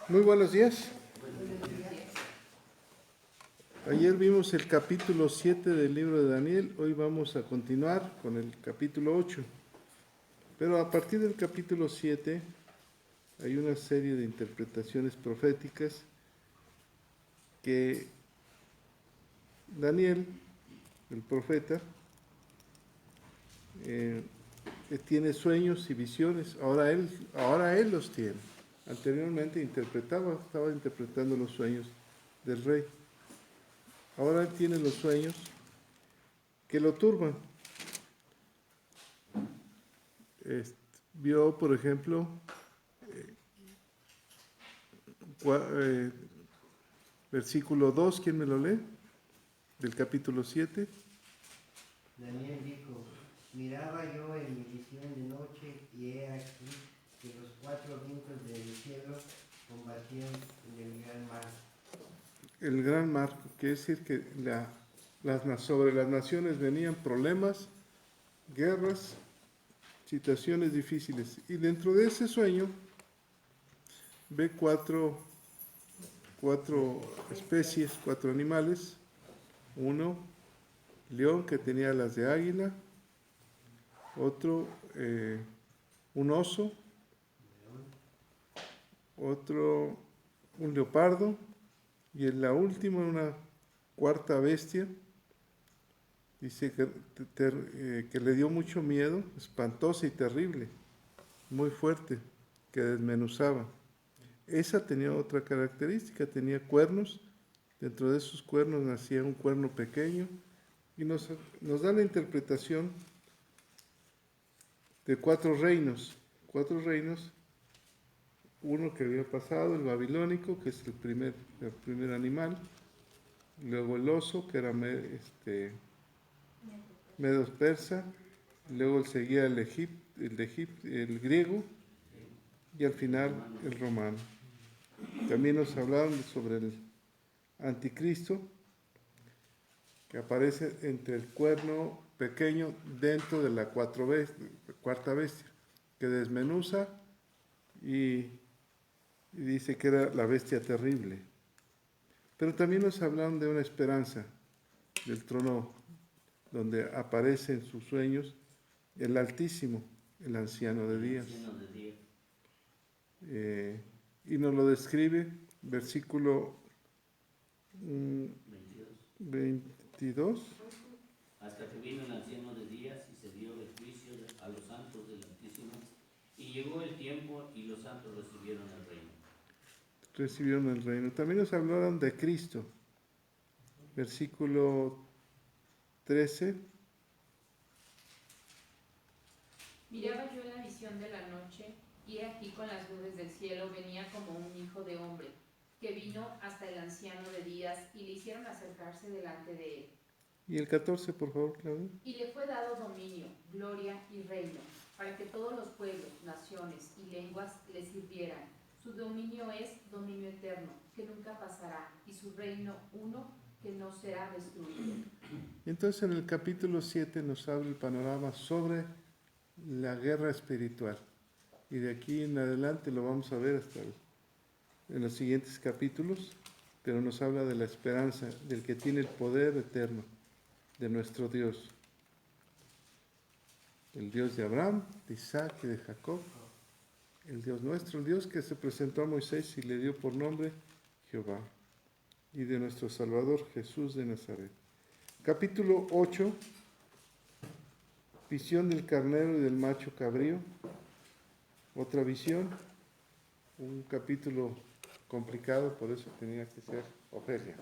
Muy buenos días. Ayer vimos el capítulo 7 del libro de Daniel, hoy vamos a continuar con el capítulo 8. Pero a partir del capítulo 7 hay una serie de interpretaciones proféticas que Daniel, el profeta, tiene sueños y visiones. Ahora él los tiene. Anteriormente estaba interpretando los sueños del rey. Ahora él tiene los sueños que lo turban. Vio, por ejemplo, versículo 2, ¿quién me lo lee? Del capítulo 7. Daniel dijo: miraba yo en mi visión de noche, y he aquí que los cuatro vientos del cielo combatían en el gran mar. El gran mar, quiere decir que sobre las naciones venían problemas, guerras, situaciones difíciles. Y dentro de ese sueño ve cuatro especies, cuatro animales. Uno, león que tenía alas de águila. Otro, un oso. Otro, un leopardo. Y en la última, una cuarta bestia. Dice que le dio mucho miedo, espantosa y terrible, muy fuerte, que desmenuzaba. Esa tenía otra característica, tenía cuernos. Dentro de esos cuernos nacía un cuerno pequeño y nos da la interpretación de cuatro reinos, uno que había pasado, el babilónico, que es el primer animal, luego el oso, que era medos persa, luego seguía el griego y al final el romano. También nos hablaron sobre el anticristo, que aparece entre el cuerno pequeño dentro de la cuarta bestia, que desmenuza y dice que era la bestia terrible. Pero también nos hablaron de una esperanza del trono, donde aparece en sus sueños el Altísimo, el Anciano de Días. Y nos lo describe, versículo 22. Hasta que vino el anciano de días y se dio el juicio a los santos del Altísimo, y llegó el tiempo y los santos recibieron el reino. También nos hablaron de Cristo, versículo 13. Miraba yo en la visión de la noche, y aquí con las nubes del cielo venía como un hijo de hombre, que vino hasta el anciano de días, y le hicieron acercarse delante de él. Y el 14, por favor, Claudia. Y le fue dado dominio, gloria y reino, para que todos los pueblos, naciones y lenguas le sirvieran. Su dominio es dominio eterno, que nunca pasará, y su reino uno, que no será destruido. Entonces en el capítulo 7 nos abre el panorama sobre la guerra espiritual. Y de aquí en adelante lo vamos a ver en los siguientes capítulos, pero nos habla de la esperanza, del que tiene el poder eterno, de nuestro Dios. El Dios de Abraham, de Isaac y de Jacob. El Dios nuestro, el Dios que se presentó a Moisés y le dio por nombre Jehová. Y de nuestro Salvador Jesús de Nazaret. Capítulo 8. Visión del carnero y del macho cabrío. Otra visión. Un capítulo complicado, por eso tenía que ser Ofelia.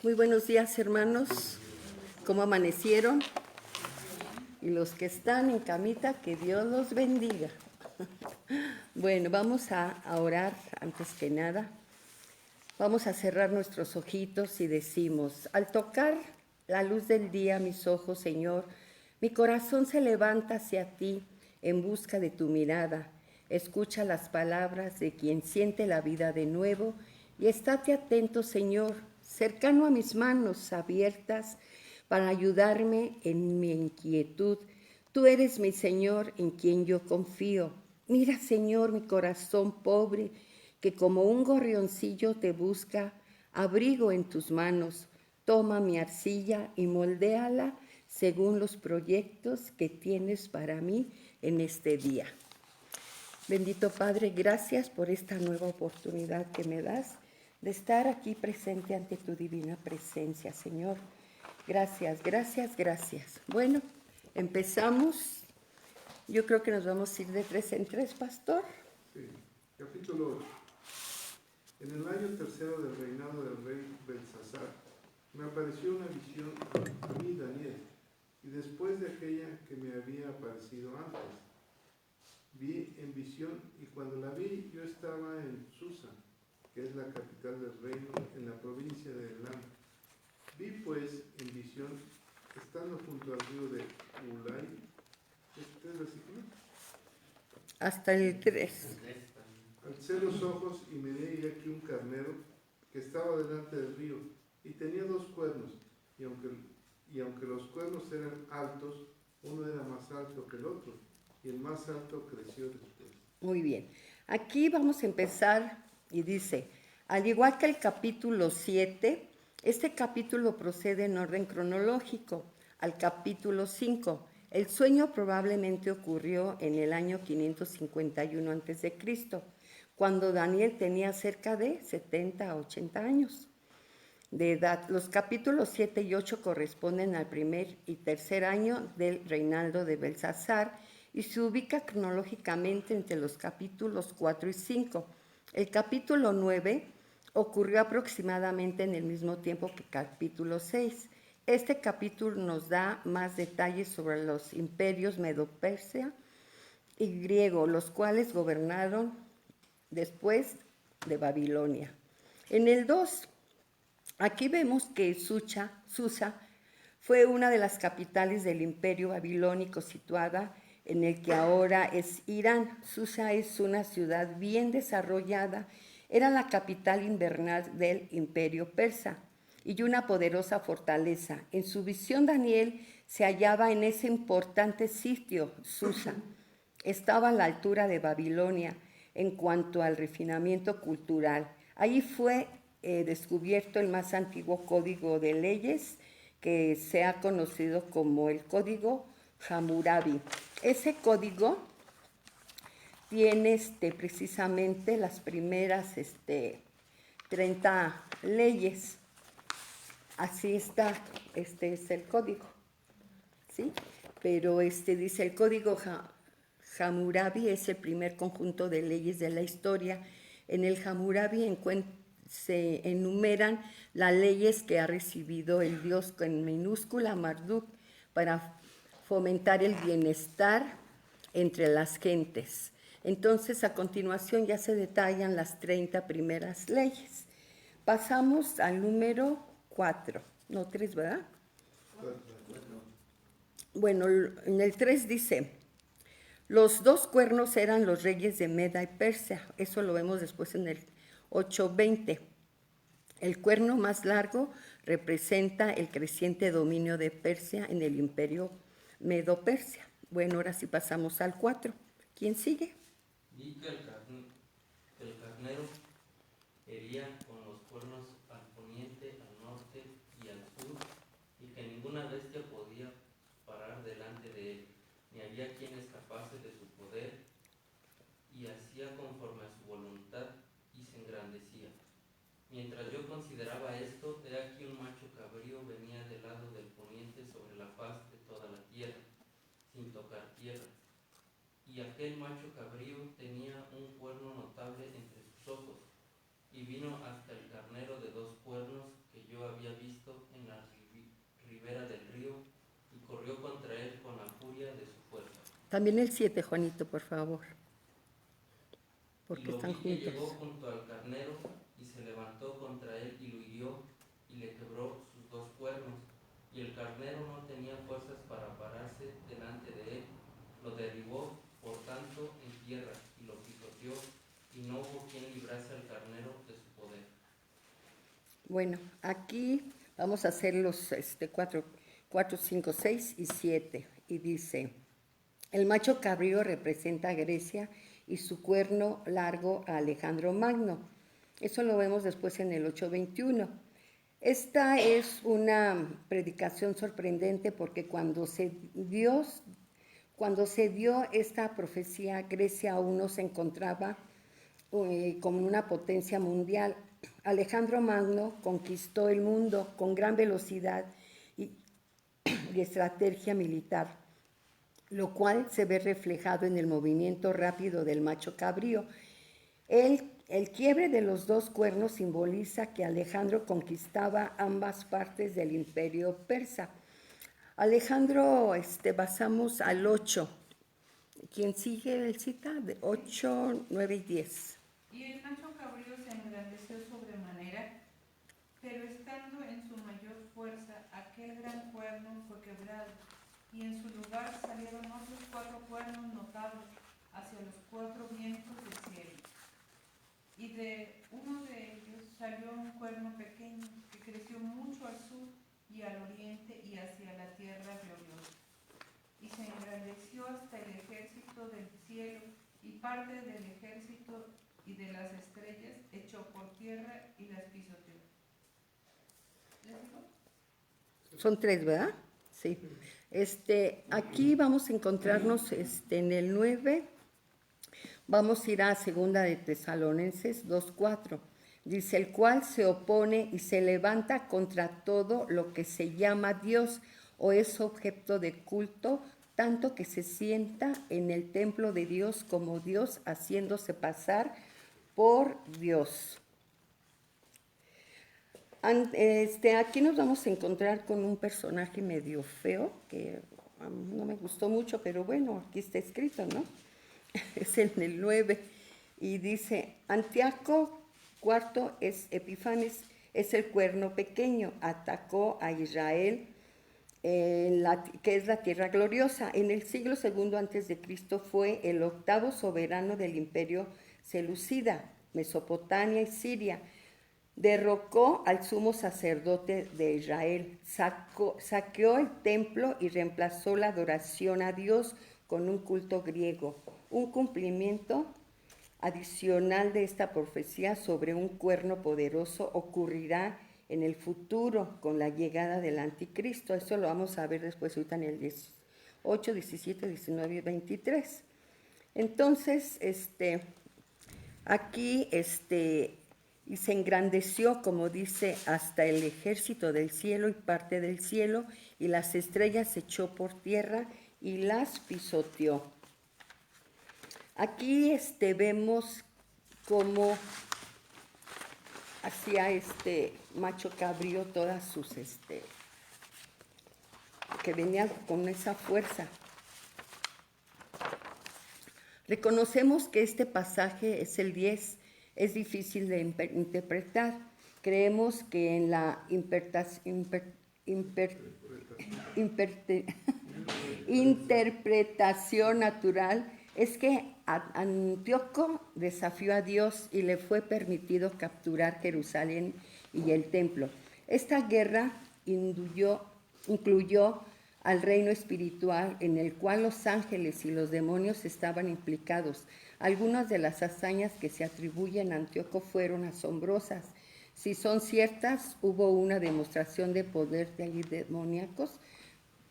Muy buenos días, hermanos. ¿Cómo amanecieron? Y los que están en camita, que Dios los bendiga. Bueno, vamos a orar antes que nada. Vamos a cerrar nuestros ojitos y decimos: al tocar la luz del día mis ojos, Señor, mi corazón se levanta hacia ti en busca de tu mirada. Escucha las palabras de quien siente la vida de nuevo y estate atento, Señor, cercano a mis manos abiertas para ayudarme en mi inquietud. Tú eres mi Señor en quien yo confío. Mira, Señor, mi corazón pobre, que como un gorrioncillo te busca, abrigo en tus manos. Toma mi arcilla y moldéala según los proyectos que tienes para mí en este día. Bendito Padre, gracias por esta nueva oportunidad que me das de estar aquí presente ante tu divina presencia, Señor. Gracias, gracias, gracias. Bueno, empezamos. Yo creo que nos vamos a ir de 3 en 3, Pastor. Sí. Capítulo 8. En el año tercero del reinado del rey Belsasar, me apareció una visión a mí, Daniel, y después de aquella que me había aparecido antes. Vi en visión, y cuando la vi, yo estaba en Susa, que es la capital del reino, en la provincia de Elam. Vi pues en visión, estando junto al río de Ulai, ¿este versículo? Hasta el 3. Alcé los ojos y miré y aquí un carnero que estaba delante del río, y tenía 2 cuernos, y aunque los cuernos eran altos, uno era más alto que el otro, y el más alto creció después. Muy bien. Aquí vamos a empezar y dice, al igual que el capítulo 7, este capítulo procede en orden cronológico al capítulo 5. El sueño probablemente ocurrió en el año 551 a.C., cuando Daniel tenía cerca de 70 a 80 años de edad. Los capítulos 7 y 8 corresponden al primer y tercer año del reinado de Belsasar y se ubica cronológicamente entre los capítulos 4 y 5. El capítulo 9 ocurrió aproximadamente en el mismo tiempo que capítulo 6. Este capítulo nos da más detalles sobre los imperios Medo-Persia y griego, los cuales gobernaron después de Babilonia. En el 2, aquí vemos que Susa fue una de las capitales del imperio babilónico situada en el que ahora es Irán. Susa es una ciudad bien desarrollada, era la capital invernal del imperio persa y una poderosa fortaleza. En su visión Daniel se hallaba en ese importante sitio, Susa. Estaba a la altura de Babilonia en cuanto al refinamiento cultural. Allí fue descubierto el más antiguo código de leyes que se ha conocido como el Código Hammurabi. Ese código tiene precisamente las primeras 30 leyes. Así está, este es el código, ¿sí? Pero dice el Código Hammurabi es el primer conjunto de leyes de la historia. En el Hammurabi se enumeran las leyes que ha recibido el dios con minúscula Marduk para fomentar el bienestar entre las gentes. Entonces, a continuación ya se detallan las 30 primeras leyes. Pasamos al número 4, no 3, ¿verdad? Bueno, en el 3 dice, los 2 cuernos eran los reyes de Meda y Persia. Eso lo vemos después en el 8:20. El cuerno más largo representa el creciente dominio de Persia en el imperio Medo-Persia. Bueno, ahora sí pasamos al 4. ¿Quién sigue? Vi que el carnero hería con los cuernos al poniente, al norte y al sur, y que ninguna bestia podía parar delante de él, ni había quien escapase de su poder, y hacía conforme a su voluntad y se engrandecía. Mientras yo consideraba esto, he aquí un macho cabrío venía del lado del poniente sobre la faz de toda la tierra, sin tocar tierra. Y aquel macho cabrío tenía un cuerno notable entre sus ojos, y vino hasta el carnero de 2 cuernos que yo había visto en la ribera del río, y corrió contra él con la furia de su fuerza. También el 7, Juanito, por favor. Porque y lo están vi que juntos. llegó junto al carnero, y se levantó contra él y lo hirió, y le quebró sus 2 cuernos. Y el carnero no tenía fuerzas para pararse delante de él, lo derribó por tanto en tierra, y lo pisoteó, y no hubo quien librase al carnero de su poder. Bueno, aquí vamos a hacer los 4, 5, 6 y 7. Y dice, el macho cabrío representa a Grecia y su cuerno largo a Alejandro Magno. Eso lo vemos después en el 8:21. Esta es una predicación sorprendente porque cuando se dio esta profecía, Grecia aún no se encontraba como una potencia mundial. Alejandro Magno conquistó el mundo con gran velocidad y estrategia militar, lo cual se ve reflejado en el movimiento rápido del macho cabrío. El quiebre de los dos cuernos simboliza que Alejandro conquistaba ambas partes del imperio persa. Alejandro, pasamos al 8. ¿Quién sigue el cita? De 8, 9 y 10. Y el macho cabrío se engrandeció sobremanera, pero estando en su mayor fuerza, aquel gran cuerno fue quebrado, y en su lugar salieron otros 4 cuernos notables hacia los 4 vientos del cielo. Y de uno de ellos salió un cuerno pequeño que creció mucho al sur y al oriente y hacia la tierra gloriosa. Y se engrandeció hasta el ejército del cielo, y parte del ejército y de las estrellas echó por tierra y las pisoteó. ¿Les digo? Son 3, ¿verdad? Sí. Aquí vamos a encontrarnos en el 9. Vamos a ir a 2 de Tesalonicenses 2:4. Dice, el cual se opone y se levanta contra todo lo que se llama Dios o es objeto de culto, tanto que se sienta en el templo de Dios como Dios, haciéndose pasar por Dios. Aquí nos vamos a encontrar con un personaje medio feo, que no me gustó mucho, pero bueno, aquí está escrito, ¿no? Es en el 9, y dice, Antíoco IV es Epifanes, es el cuerno pequeño, atacó a Israel, que es la tierra gloriosa. En el siglo II a.C. fue el 8º soberano del imperio seleucida, Mesopotamia y Siria. Derrocó al sumo sacerdote de Israel, saqueó el templo y reemplazó la adoración a Dios con un culto griego. Un cumplimiento adicional de esta profecía sobre un cuerno poderoso ocurrirá en el futuro con la llegada del anticristo. Eso lo vamos a ver después ahorita en el 18, 17, 19 y 23. Entonces, aquí, y se engrandeció, como dice, hasta el ejército del cielo y parte del cielo, y las estrellas echó por tierra y las pisoteó. Aquí vemos cómo hacía macho cabrío todas sus, que venía con esa fuerza. Reconocemos que este pasaje es el 10, es difícil de interpretar. Creemos que en la interpretación natural es que Antíoco desafió a Dios y le fue permitido capturar Jerusalén y el templo. Esta guerra incluyó al reino espiritual en el cual los ángeles y los demonios estaban implicados. Algunas de las hazañas que se atribuyen a Antíoco fueron asombrosas. Si son ciertas, hubo una demostración de poder de demoníacos.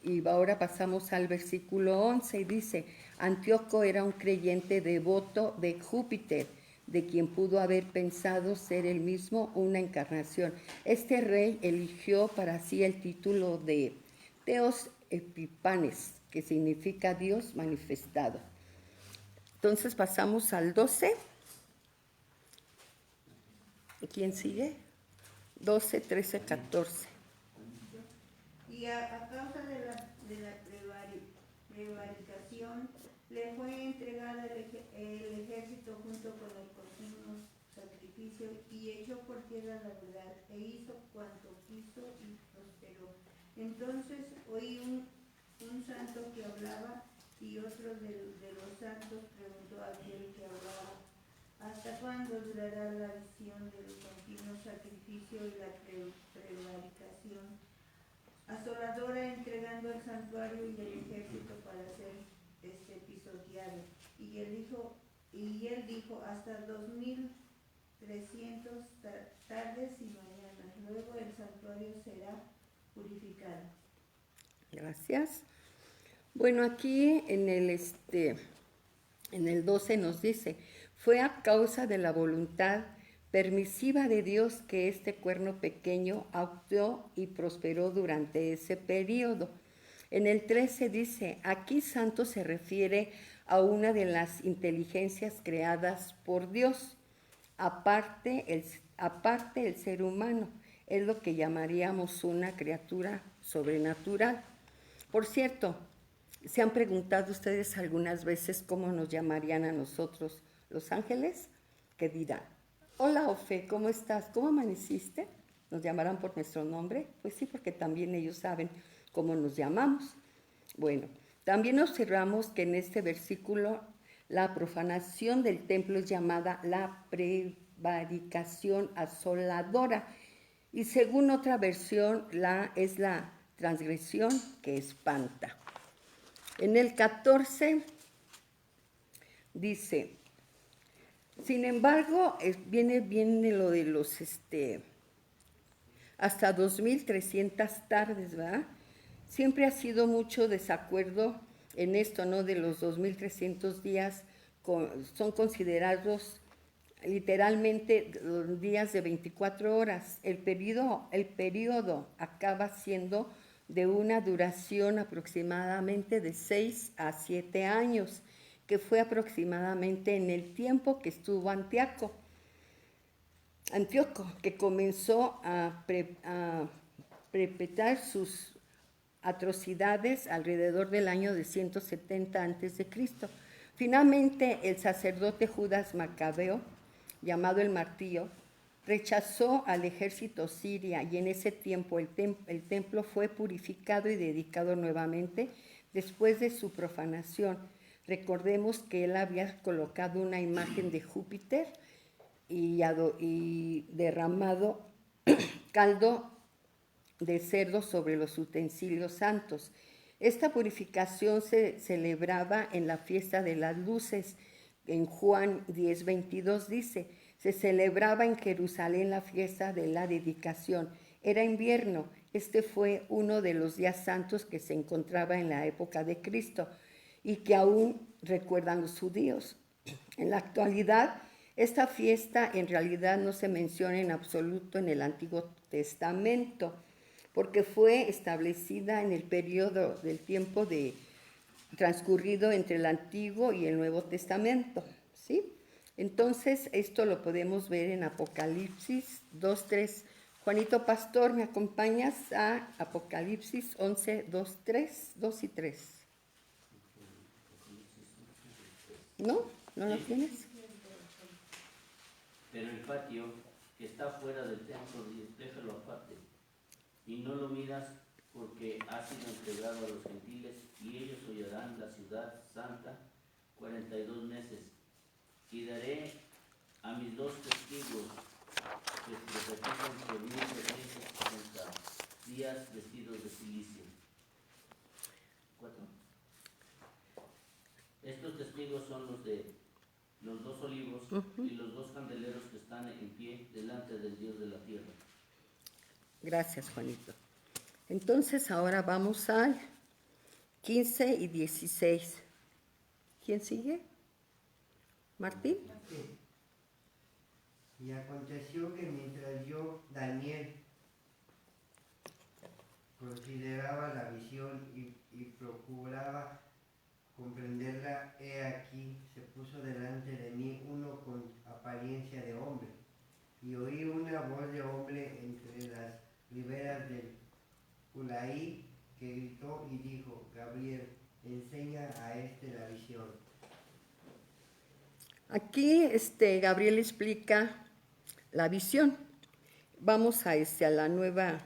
Y ahora pasamos al versículo 11 y dice, Antíoco era un creyente devoto de Júpiter, de quien pudo haber pensado ser él mismo una encarnación. Este rey eligió para sí el título de Theos Epifanes, que significa Dios manifestado. Entonces pasamos al 12. ¿Quién sigue? 12, 13, 14. Y a causa de la prevaricación le fue entregada el ejército junto con el continuo sacrificio y echó por tierra la verdad e hizo cuanto quiso y prosperó. Entonces oí un santo que hablaba y otro de los santos preguntó a aquel que hablaba, ¿Hasta cuándo durará la visión del continuo sacrificio y la prevaricación asoladora, entregando el santuario y el ejército para ser pisoteado? Y él dijo, hasta 2300 tardes y mañanas. Luego el santuario será purificado. Gracias. Bueno, aquí en el 12 nos dice, fue a causa de la voluntad permisiva de Dios que este cuerno pequeño actuó y prosperó durante ese periodo. En el 13 dice, aquí santo se refiere a una de las inteligencias creadas por Dios, aparte el ser humano, es lo que llamaríamos una criatura sobrenatural. Por cierto, ¿se han preguntado ustedes algunas veces cómo nos llamarían a nosotros los ángeles? ¿Qué dirán? Hola, Ofe, ¿cómo estás? ¿Cómo amaneciste? ¿Nos llamarán por nuestro nombre? Pues sí, porque también ellos saben cómo nos llamamos. Bueno, también observamos que en este versículo la profanación del templo es llamada la prevaricación asoladora y según otra versión es la transgresión que espanta. En el 14 dice, sin embargo, viene lo de los hasta 2300 tardes, ¿verdad? Siempre ha sido mucho desacuerdo en esto, ¿no? De los 2300 días son considerados literalmente días de 24 horas. El periodo acaba siendo de una duración aproximadamente de 6 a 7 años, que fue aproximadamente en el tiempo que estuvo Antíoco, que comenzó a perpetrar sus atrocidades alrededor del año de 170 a.C. Finalmente, el sacerdote Judas Macabeo, llamado el Martillo, rechazó al ejército siria y en ese tiempo el templo fue purificado y dedicado nuevamente después de su profanación. Recordemos que él había colocado una imagen de Júpiter y derramado caldo de cerdo sobre los utensilios santos. Esta purificación se celebraba en la fiesta de las luces. En Juan 10:22 dice, se celebraba en Jerusalén la fiesta de la dedicación. Era invierno. Este fue uno de los días santos que se encontraba en la época de Cristo y que aún recuerdan los judíos. En la actualidad, esta fiesta en realidad no se menciona en absoluto en el Antiguo Testamento, porque fue establecida en el periodo del tiempo transcurrido entre el Antiguo y el Nuevo Testamento, ¿sí? Entonces, esto lo podemos ver en Apocalipsis 2:3. Juanito Pastor, ¿me acompañas a Apocalipsis 11, 2 y 3? ¿No? ¿No lo tienes? Pero el patio que está fuera del templo, déjalo aparte, y no lo miras porque ha sido entregado a los gentiles y ellos hollarán la ciudad santa 42 meses. Y daré a mis 2 testigos que profetizan por 1260 días vestidos de silicio. 4. Estos testigos son los de los 2 olivos y los 2 candeleros que están en pie delante del Dios de la tierra. Gracias, Juanito. Entonces, ahora vamos al 15 y 16. ¿Quién sigue? ¿Martín? Sí. Y aconteció que mientras yo, Daniel, consideraba la visión y procuraba comprenderla, he aquí, se puso delante de mí uno con apariencia de hombre, y oí una voz de hombre entre las riberas del Ulaí, que gritó y dijo, Gabriel, enseña a la visión. Aquí Gabriel explica la visión. Vamos a la nueva,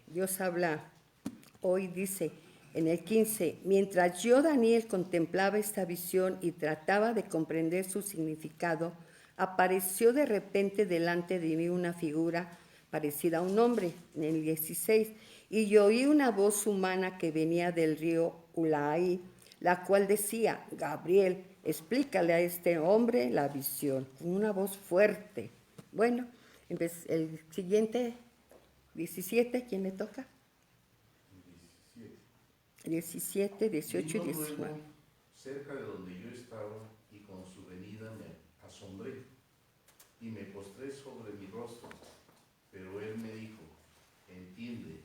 Dios habla hoy, dice en el 15, mientras yo, Daniel, contemplaba esta visión y trataba de comprender su significado, apareció de repente delante de mí una figura parecida a un hombre, en el 16, y yo oí una voz humana que venía del río Ulai, la cual decía: Gabriel, explícale a este hombre la visión, con una voz fuerte. Bueno, el siguiente, 17, ¿quién le toca? 17, 18 y Vino 19. luego cerca de donde yo estaba, y con su venida me asombré y me postré sobre mi rostro. Pero él me dijo: entiende,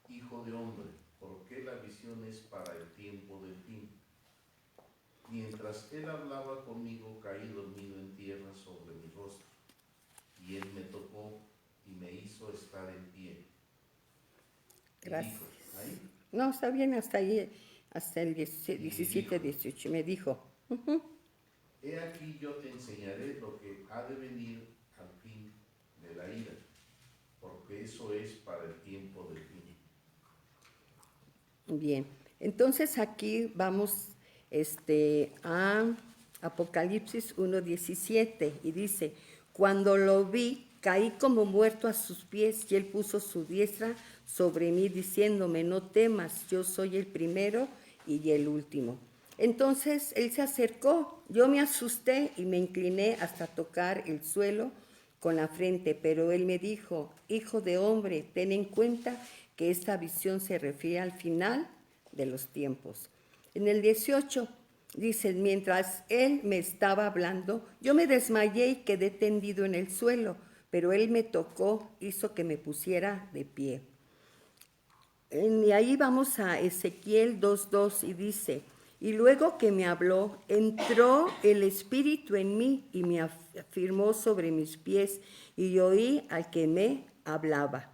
hijo de hombre, por qué la visión es para el tiempo del fin. Mientras él hablaba conmigo, caí dormido en tierra sobre mi rostro, y él me tocó y me hizo estar en pie. Y Gracias. dijo, ¿ahí? No, está bien, hasta ahí, hasta el Y 17, dijo, 18. Me dijo: he aquí yo te enseñaré lo que ha de venir al fin de la ira, porque eso es para el tiempo del fin. Bien, entonces aquí vamos a Apocalipsis 1:17 y dice: cuando lo vi, caí como muerto a sus pies, y él puso su diestra sobre mí, diciéndome: no temas, yo soy el primero y el último. Entonces él se acercó, yo me asusté y me incliné hasta tocar el suelo con la frente, pero él me dijo: hijo de hombre, ten en cuenta que esta visión se refiere al final de los tiempos. En el 18 dice: mientras él me estaba hablando, yo me desmayé y quedé tendido en el suelo, pero él me tocó, hizo que me pusiera de pie. Y ahí vamos a Ezequiel 2:2 y dice: y luego que me habló, entró el Espíritu en mí y me afirmó sobre mis pies, y oí al que me hablaba.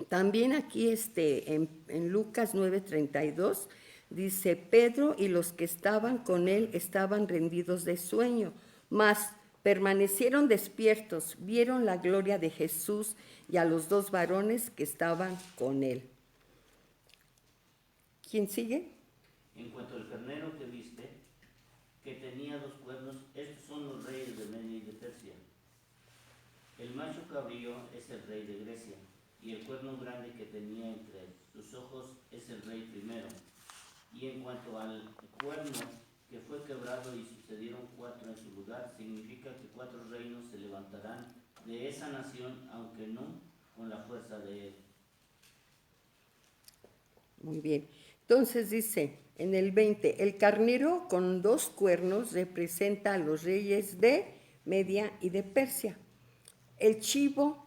También aquí en Lucas 9:32 dice: Pedro y los que estaban con él estaban rendidos de sueño, mas permanecieron despiertos, vieron la gloria de Jesús y a los dos varones que estaban con él. ¿Quién sigue? En cuanto al carnero que viste, que tenía 2 cuernos, estos son los reyes de Media y de Persia. El macho cabrío es el rey de Grecia, y el cuerno grande que tenía entre sus ojos es el rey primero. Y en cuanto al cuerno que fue quebrado y sucedieron 4 en su lugar, significa que 4 reinos se levantarán de esa nación, aunque no con la fuerza de él. Muy bien. Entonces dice en el 20: el carnero con 2 cuernos representa a los reyes de Media y de Persia. El chivo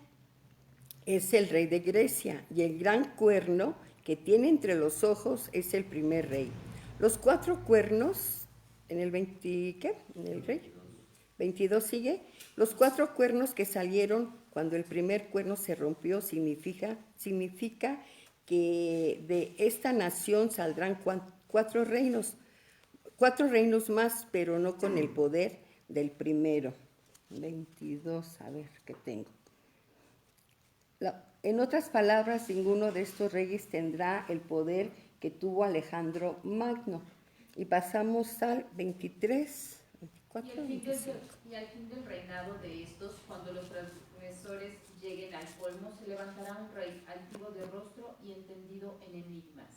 es el rey de Grecia, y el gran cuerno que tiene entre los ojos es el primer rey. Los 4 cuernos, en el 20, ¿qué? En el rey 22 sigue. Los 4 cuernos que salieron cuando el primer cuerno se rompió significa que de esta nación saldrán 4 reinos más, pero no con el poder del primero. 22, a ver qué tengo. En otras palabras, ninguno de estos reyes tendrá el poder que tuvo Alejandro Magno. Y pasamos al 23, 24, Y al fin del reinado de estos, cuando los transgresores lleguen al colmo, se levantará un rey altivo de rostro y entendido en enigmas.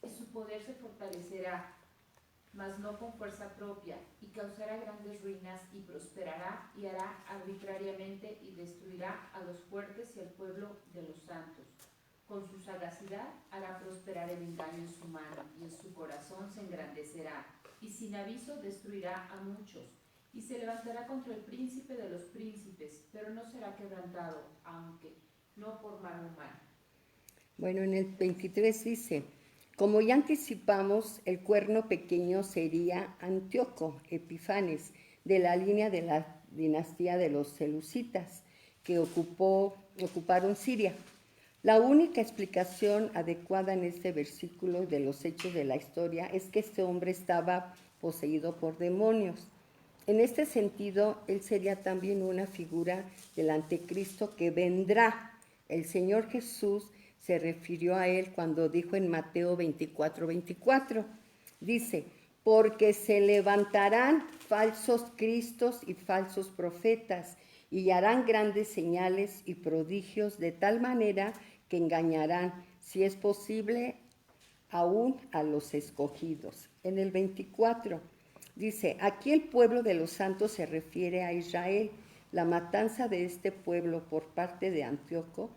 Y su poder se fortalecerá, mas no con fuerza propia, y causará grandes ruinas, y prosperará, y hará arbitrariamente, y destruirá a los fuertes y al pueblo de los santos. Con su sagacidad hará prosperar el engaño en su mano, y en su corazón se engrandecerá, y sin aviso destruirá a muchos, y se levantará contra el príncipe de los príncipes, pero no será quebrantado, aunque no por mano humana. Bueno, en el 23 dice: como ya anticipamos, el cuerno pequeño sería Antíoco Epifanes, de la línea de la dinastía de los seleucitas, que ocuparon Siria. La única explicación adecuada en este versículo de los hechos de la historia es que este hombre estaba poseído por demonios. En este sentido, él sería también una figura del anticristo que vendrá. El Señor Jesús se refirió a él cuando dijo en Mateo 24:24, dice: porque se levantarán falsos cristos y falsos profetas, y harán grandes señales y prodigios de tal manera que engañarán, si es posible, aún a los escogidos. En el 24 dice, aquí el pueblo de los santos se refiere a Israel. La matanza de este pueblo por parte de Antíoco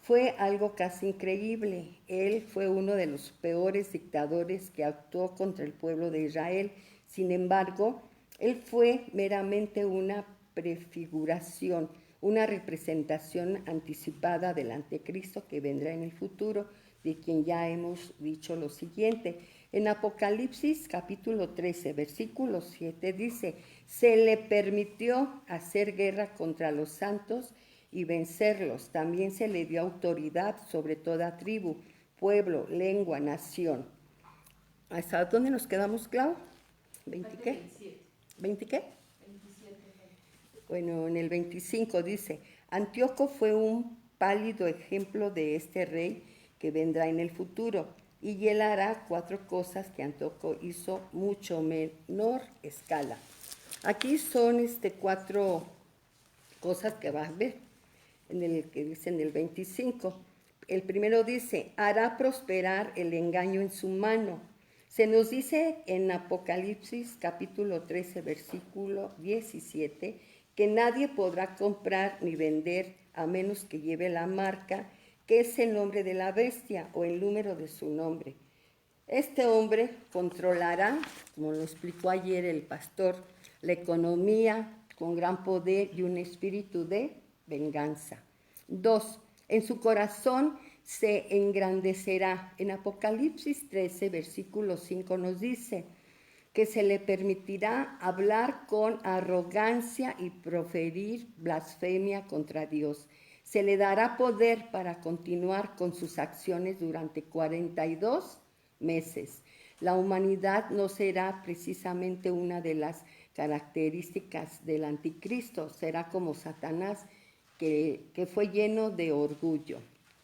fue algo casi increíble. Él fue uno de los peores dictadores que actuó contra el pueblo de Israel. Sin embargo, él fue meramente una prefiguración, una representación anticipada del anticristo que vendrá en el futuro, de quien ya hemos dicho lo siguiente. En Apocalipsis capítulo 13, versículo 7 dice, se le permitió hacer guerra contra los santos y vencerlos. También se le dio autoridad sobre toda tribu, pueblo, lengua, nación. ¿Hasta dónde nos quedamos, Clau? ¿20 qué? 27. ¿20 qué? 27. Bueno, en el 25 dice, Antíoco fue un pálido ejemplo de este rey que vendrá en el futuro, y él hará 4 cosas que Antíoco hizo mucho menor escala. Aquí son 4 cosas que vas a ver, en el que dice en el 25. El primero dice, hará prosperar el engaño en su mano. Se nos dice en Apocalipsis capítulo 13, versículo 17, que nadie podrá comprar ni vender a menos que lleve la marca, que es el nombre de la bestia o el número de su nombre. Este hombre controlará, como lo explicó ayer el pastor, la economía con gran poder y un espíritu de venganza. 2. En su corazón se engrandecerá. En Apocalipsis 13, versículo 5 nos dice que se le permitirá hablar con arrogancia y proferir blasfemia contra Dios. Se le dará poder para continuar con sus acciones durante 42 meses. La humanidad no será precisamente una de las características del anticristo, será como Satanás, que fue lleno de orgullo.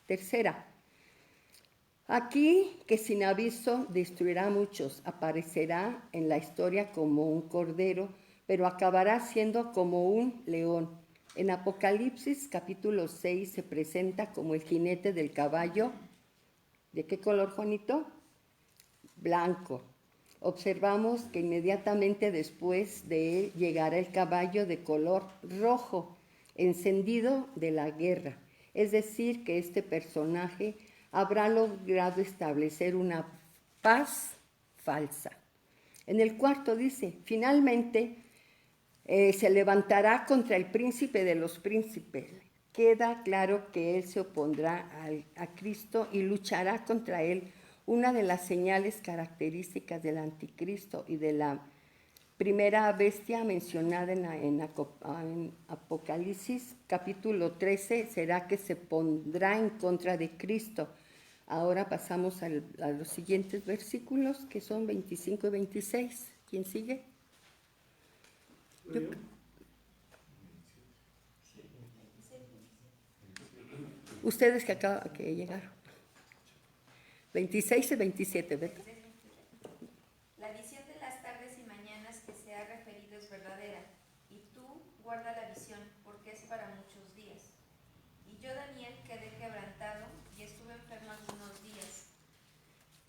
Tercera, aquí que sin aviso destruirá a muchos, aparecerá en la historia como un cordero, pero acabará siendo como un león. En Apocalipsis capítulo 6 se presenta como el jinete del caballo. ¿De qué color, Juanito? Blanco. Observamos que inmediatamente después de él llegará el caballo de color rojo, encendido de la guerra. Es decir, que este personaje habrá logrado establecer una paz falsa. En el 4 dice, finalmente se levantará contra el príncipe de los príncipes. Queda claro que él se opondrá a Cristo y luchará contra él. Una de las señales características del anticristo y de la primera bestia mencionada en Apocalipsis capítulo 13 será que se pondrá en contra de Cristo. Ahora pasamos a los siguientes versículos, que son 25 y 26. ¿Quién sigue? Ustedes que llegaron. 26 y 27, ¿verdad? La visión de las tardes y mañanas que se ha referido es verdadera, y tú guarda la visión, porque es para muchos días. Y yo, Daniel, quedé quebrantado y estuve enfermo algunos días.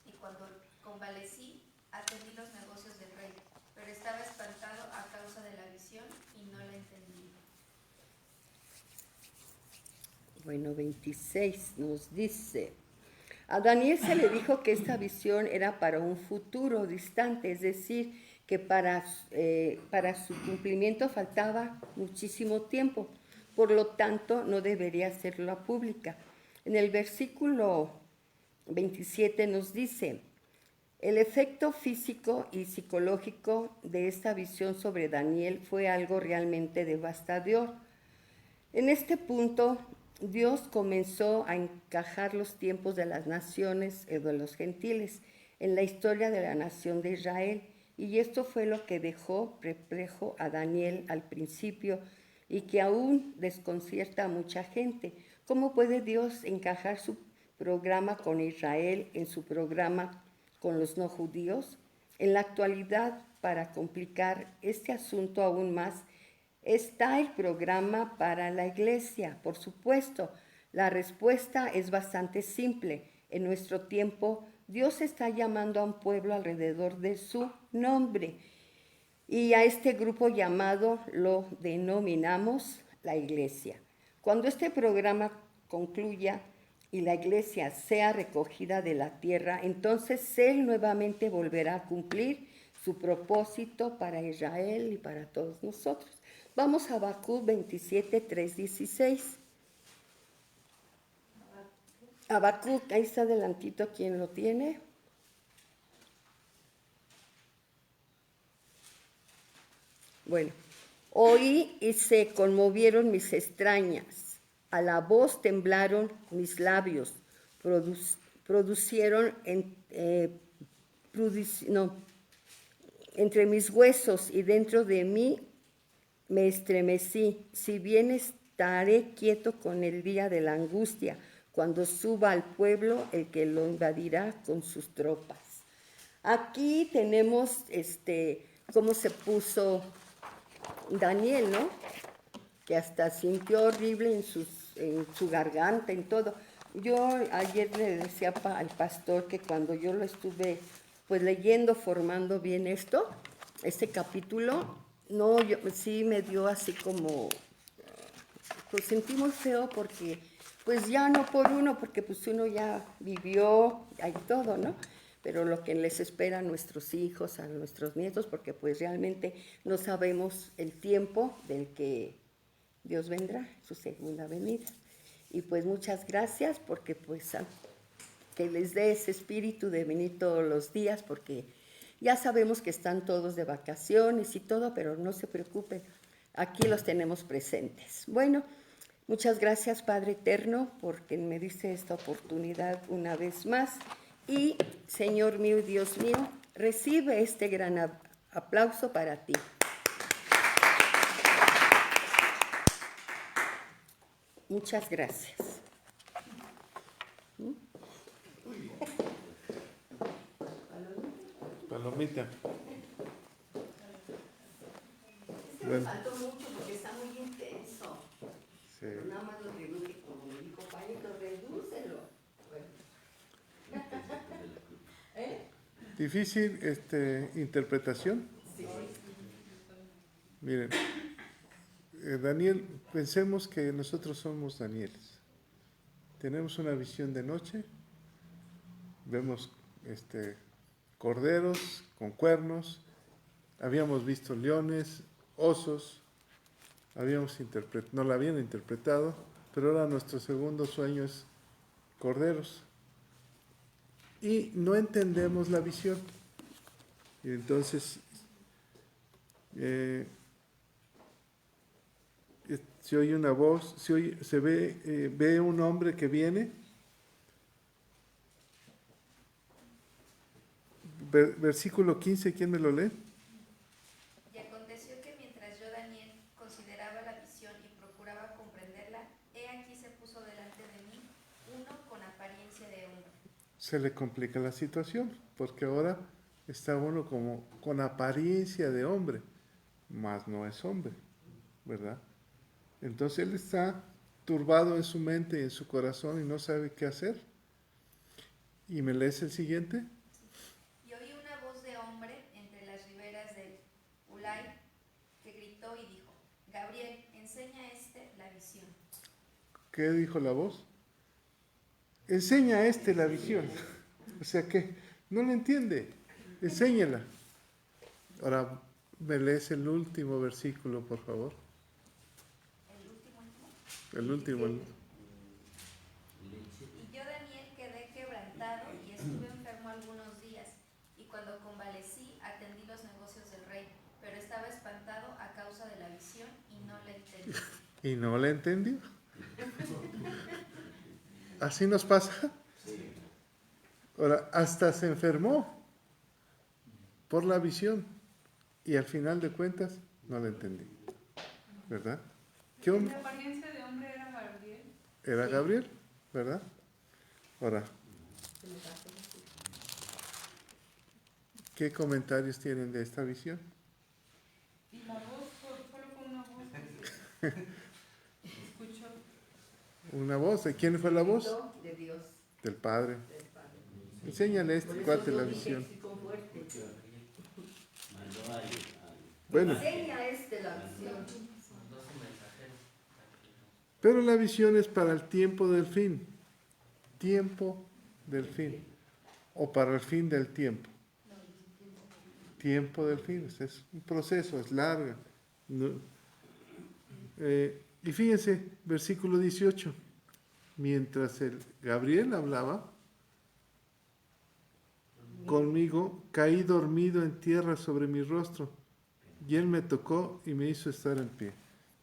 Y cuando convalecí, atendí los negocios del rey, pero estaba espantado a causa de la visión y no la entendí. Bueno, 26 nos dice, a Daniel se le dijo que esta visión era para un futuro distante, es decir, que para su cumplimiento faltaba muchísimo tiempo, por lo tanto no debería hacerla pública. En el versículo 27 nos dice, el efecto físico y psicológico de esta visión sobre Daniel fue algo realmente devastador. En este punto, Dios comenzó a encajar los tiempos de las naciones y de los gentiles en la historia de la nación de Israel, y esto fue lo que dejó perplejo a Daniel al principio y que aún desconcierta a mucha gente. ¿Cómo puede Dios encajar su programa con Israel en su programa con los no judíos? En la actualidad, para complicar este asunto aún más, está el programa para la iglesia. Por supuesto, la respuesta es bastante simple. En nuestro tiempo, Dios está llamando a un pueblo alrededor de su nombre. Y a este grupo llamado lo denominamos la iglesia. Cuando este programa concluya y la iglesia sea recogida de la tierra, entonces Él nuevamente volverá a cumplir su propósito para Israel y para todos nosotros. Vamos a Habacuc 27, 3, 16. Habacuc, ahí está adelantito, ¿quién lo tiene? Bueno, oí y se conmovieron mis extrañas, a la voz temblaron mis labios, produjeron entre mis huesos y dentro de mí me estremecí. Si bien estaré quieto con el día de la angustia, cuando suba al pueblo el que lo invadirá con sus tropas. Aquí tenemos cómo se puso Daniel, ¿no? Que hasta sintió horrible en su garganta, en todo. Yo ayer le decía al pastor que cuando yo lo estuve pues leyendo, formando bien este capítulo, no, sí me dio así como, pues sentí muy feo porque, pues ya no por uno, porque pues uno ya vivió, hay todo, ¿no? Pero lo que les espera a nuestros hijos, a nuestros nietos, porque pues realmente no sabemos el tiempo del que Dios vendrá, su segunda venida. Y pues muchas gracias, porque pues que les dé ese espíritu de venir todos los días, porque ya sabemos que están todos de vacaciones y todo, pero no se preocupen, aquí los tenemos presentes. Bueno, muchas gracias, Padre Eterno, porque me diste esta oportunidad una vez más. Y, Señor mío y Dios mío, recibe este gran aplauso para ti. Muchas gracias. Palomita. Me Bueno. faltó mucho porque está muy intenso. Sí. Pero nada más lo reduje, como me dijo Paito, redúcelo. Bueno. Difícil interpretación. Sí. Miren, Daniel, pensemos que nosotros somos Danieles. Tenemos una visión de noche, vemos corderos con cuernos, habíamos visto leones, osos, no la habían interpretado, pero ahora nuestro segundo sueño es corderos. Y no entendemos la visión. Y entonces se oye una voz, ve un hombre que viene. Versículo 15, ¿quién me lo lee? Y aconteció que mientras yo, Daniel, consideraba la visión y procuraba comprenderla, he aquí se puso delante de mí uno con apariencia de hombre. Se le complica la situación, porque ahora está uno como con apariencia de hombre, mas no es hombre, ¿verdad? Entonces él está turbado en su mente y en su corazón y no sabe qué hacer. ¿Y me lees el siguiente? Y oí una voz de hombre entre las riberas del Ulai que gritó y dijo: Gabriel, enseña la visión. ¿Qué dijo la voz? Enseña a la visión. O sea que no la entiende. Enséñala. Ahora me lees el último versículo, por favor. El último. Y yo, Daniel, quedé quebrantado y estuve enfermo algunos días, y cuando convalecí atendí los negocios del rey, pero estaba espantado a causa de la visión y no la entendí. ¿Y no la entendió? ¿Así nos pasa? Ahora, hasta se enfermó por la visión y al final de cuentas no la entendí. ¿Verdad? ¿Qué hombre? La apariencia de hombre era Gabriel. Era Gabriel, ¿verdad? Ahora, ¿Qué comentarios tienen de esta visión? Y la voz, solo fue una voz que se escuchó. Una voz. ¿De quién fue la voz? De Dios, Del Padre. del Padre. Enséñale a Por este eso cuate yo la dije visión. así con fuerte. Mandó al Bueno, Enseña la visión. Mandó su mensajero. pero la visión es para el tiempo del fin. Tiempo del fin. O para el fin del tiempo. Tiempo del fin. Es un proceso, es larga. Y fíjense, versículo 18. Mientras el Gabriel hablaba conmigo, caí dormido en tierra sobre mi rostro. Y él me tocó y me hizo estar en pie.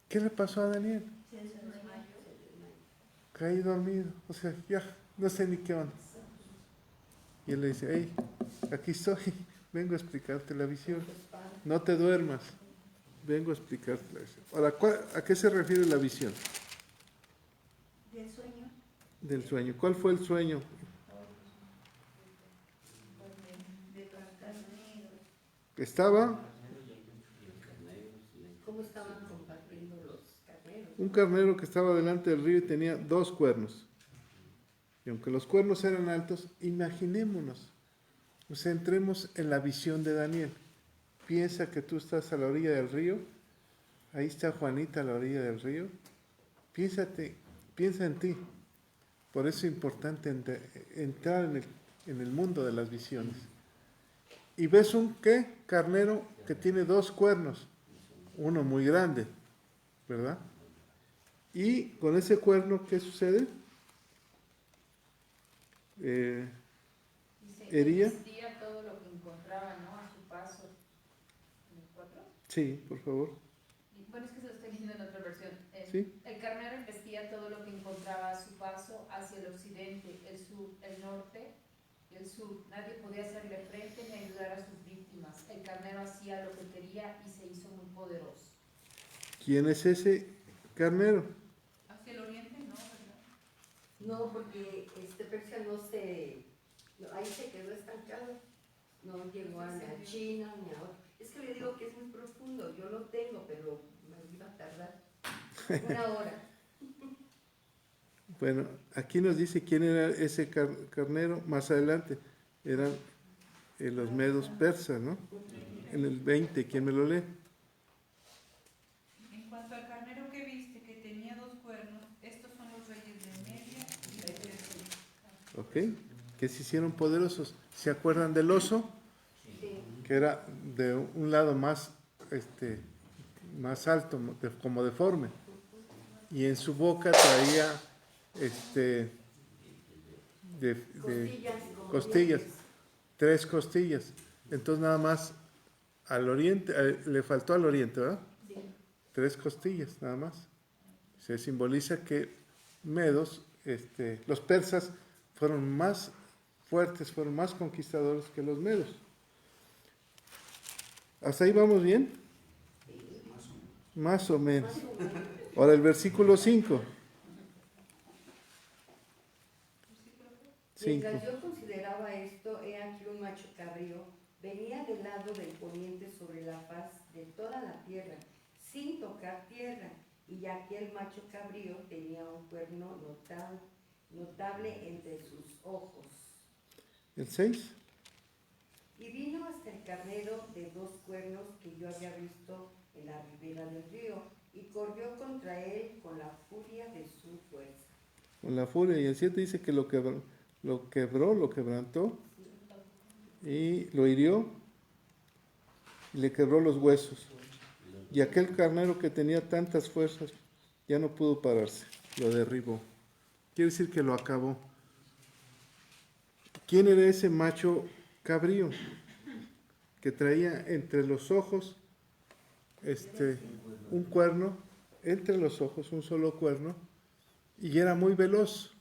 ¿Qué le pasó a Daniel? Caí dormido. O sea, ya no sé ni qué onda. Y él le dice, hey, aquí estoy. Vengo a explicarte la visión. No te duermas. Vengo a explicarte la visión. Ahora, ¿a qué se refiere la visión? Del sueño. Del sueño. ¿Cuál fue el sueño? De los carneros. Estaba ¿Cómo estaban compartiendo los carneros? un carnero que estaba delante del río y tenía 2 cuernos. Y aunque los cuernos eran altos, imaginémonos, o sea, entremos en la visión de Daniel. Piensa que tú estás a la orilla del río, ahí está Juanita a la orilla del río. Piensa en ti. Por eso es importante entrar en el mundo de las visiones. Y ves un carnero que tiene 2 cuernos, uno muy grande, ¿verdad? Y con ese cuerno, ¿qué sucede? Dice, Hería. vestía todo lo que encontraba, ¿no? A su paso. ¿En el 4? Sí, por favor. Bueno, es que se lo estoy leyendo en otra versión. Sí. El carnero embestía todo lo que encontraba a su paso hacia el occidente, el sur, el norte y el sur. Nadie podía hacerle frente ni ayudar a sus víctimas. El carnero hacía lo que quería y se hizo muy poderoso. ¿Quién es ese carnero? Hacia el oriente, ¿no? ¿Verdad? No, porque Persia ahí se quedó estancado. No llegó a ni a China ni a otro. Es que le digo que es muy profundo. Yo lo tengo, pero me iba a tardar 1 hora. Bueno, aquí nos dice quién era ese carnero. Más adelante eran los medos persas, ¿no? En el 20, ¿quién me lo lee? En cuanto al carnero que viste, que tenía 2 cuernos, estos son los reyes de Media y de Persia. ¿Ok? Que se hicieron poderosos. ¿Se acuerdan del oso? Sí. Que era de un lado más alto, como deforme. Y en su boca traía costillas, 3 costillas. Entonces nada más al oriente, le faltó al oriente, ¿verdad? Sí. 3 costillas, nada más. Se simboliza que medos, los persas fueron más fuertes, fueron más conquistadores que los medos. ¿Hasta ahí vamos bien? Más o menos. Ahora el versículo 5. Mientras yo consideraba esto, he aquí un macho cabrío venía del lado del poniente sobre la faz de toda la tierra, sin tocar tierra, y aquel macho cabrío tenía un cuerno notable entre sus ojos. ¿El 6? Y vino hasta el carnero de 2 cuernos que yo había visto en la ribera del río, y corrió contra él con la furia de su fuerza. Con la furia. Y el 7 dice que lo quebrantó, y lo hirió, y le quebró los huesos. Y aquel carnero que tenía tantas fuerzas ya no pudo pararse, lo derribó. Quiere decir que lo acabó. ¿Quién era ese macho cabrío que traía entre los ojos un cuerno, entre los ojos un solo cuerno, y era muy veloz?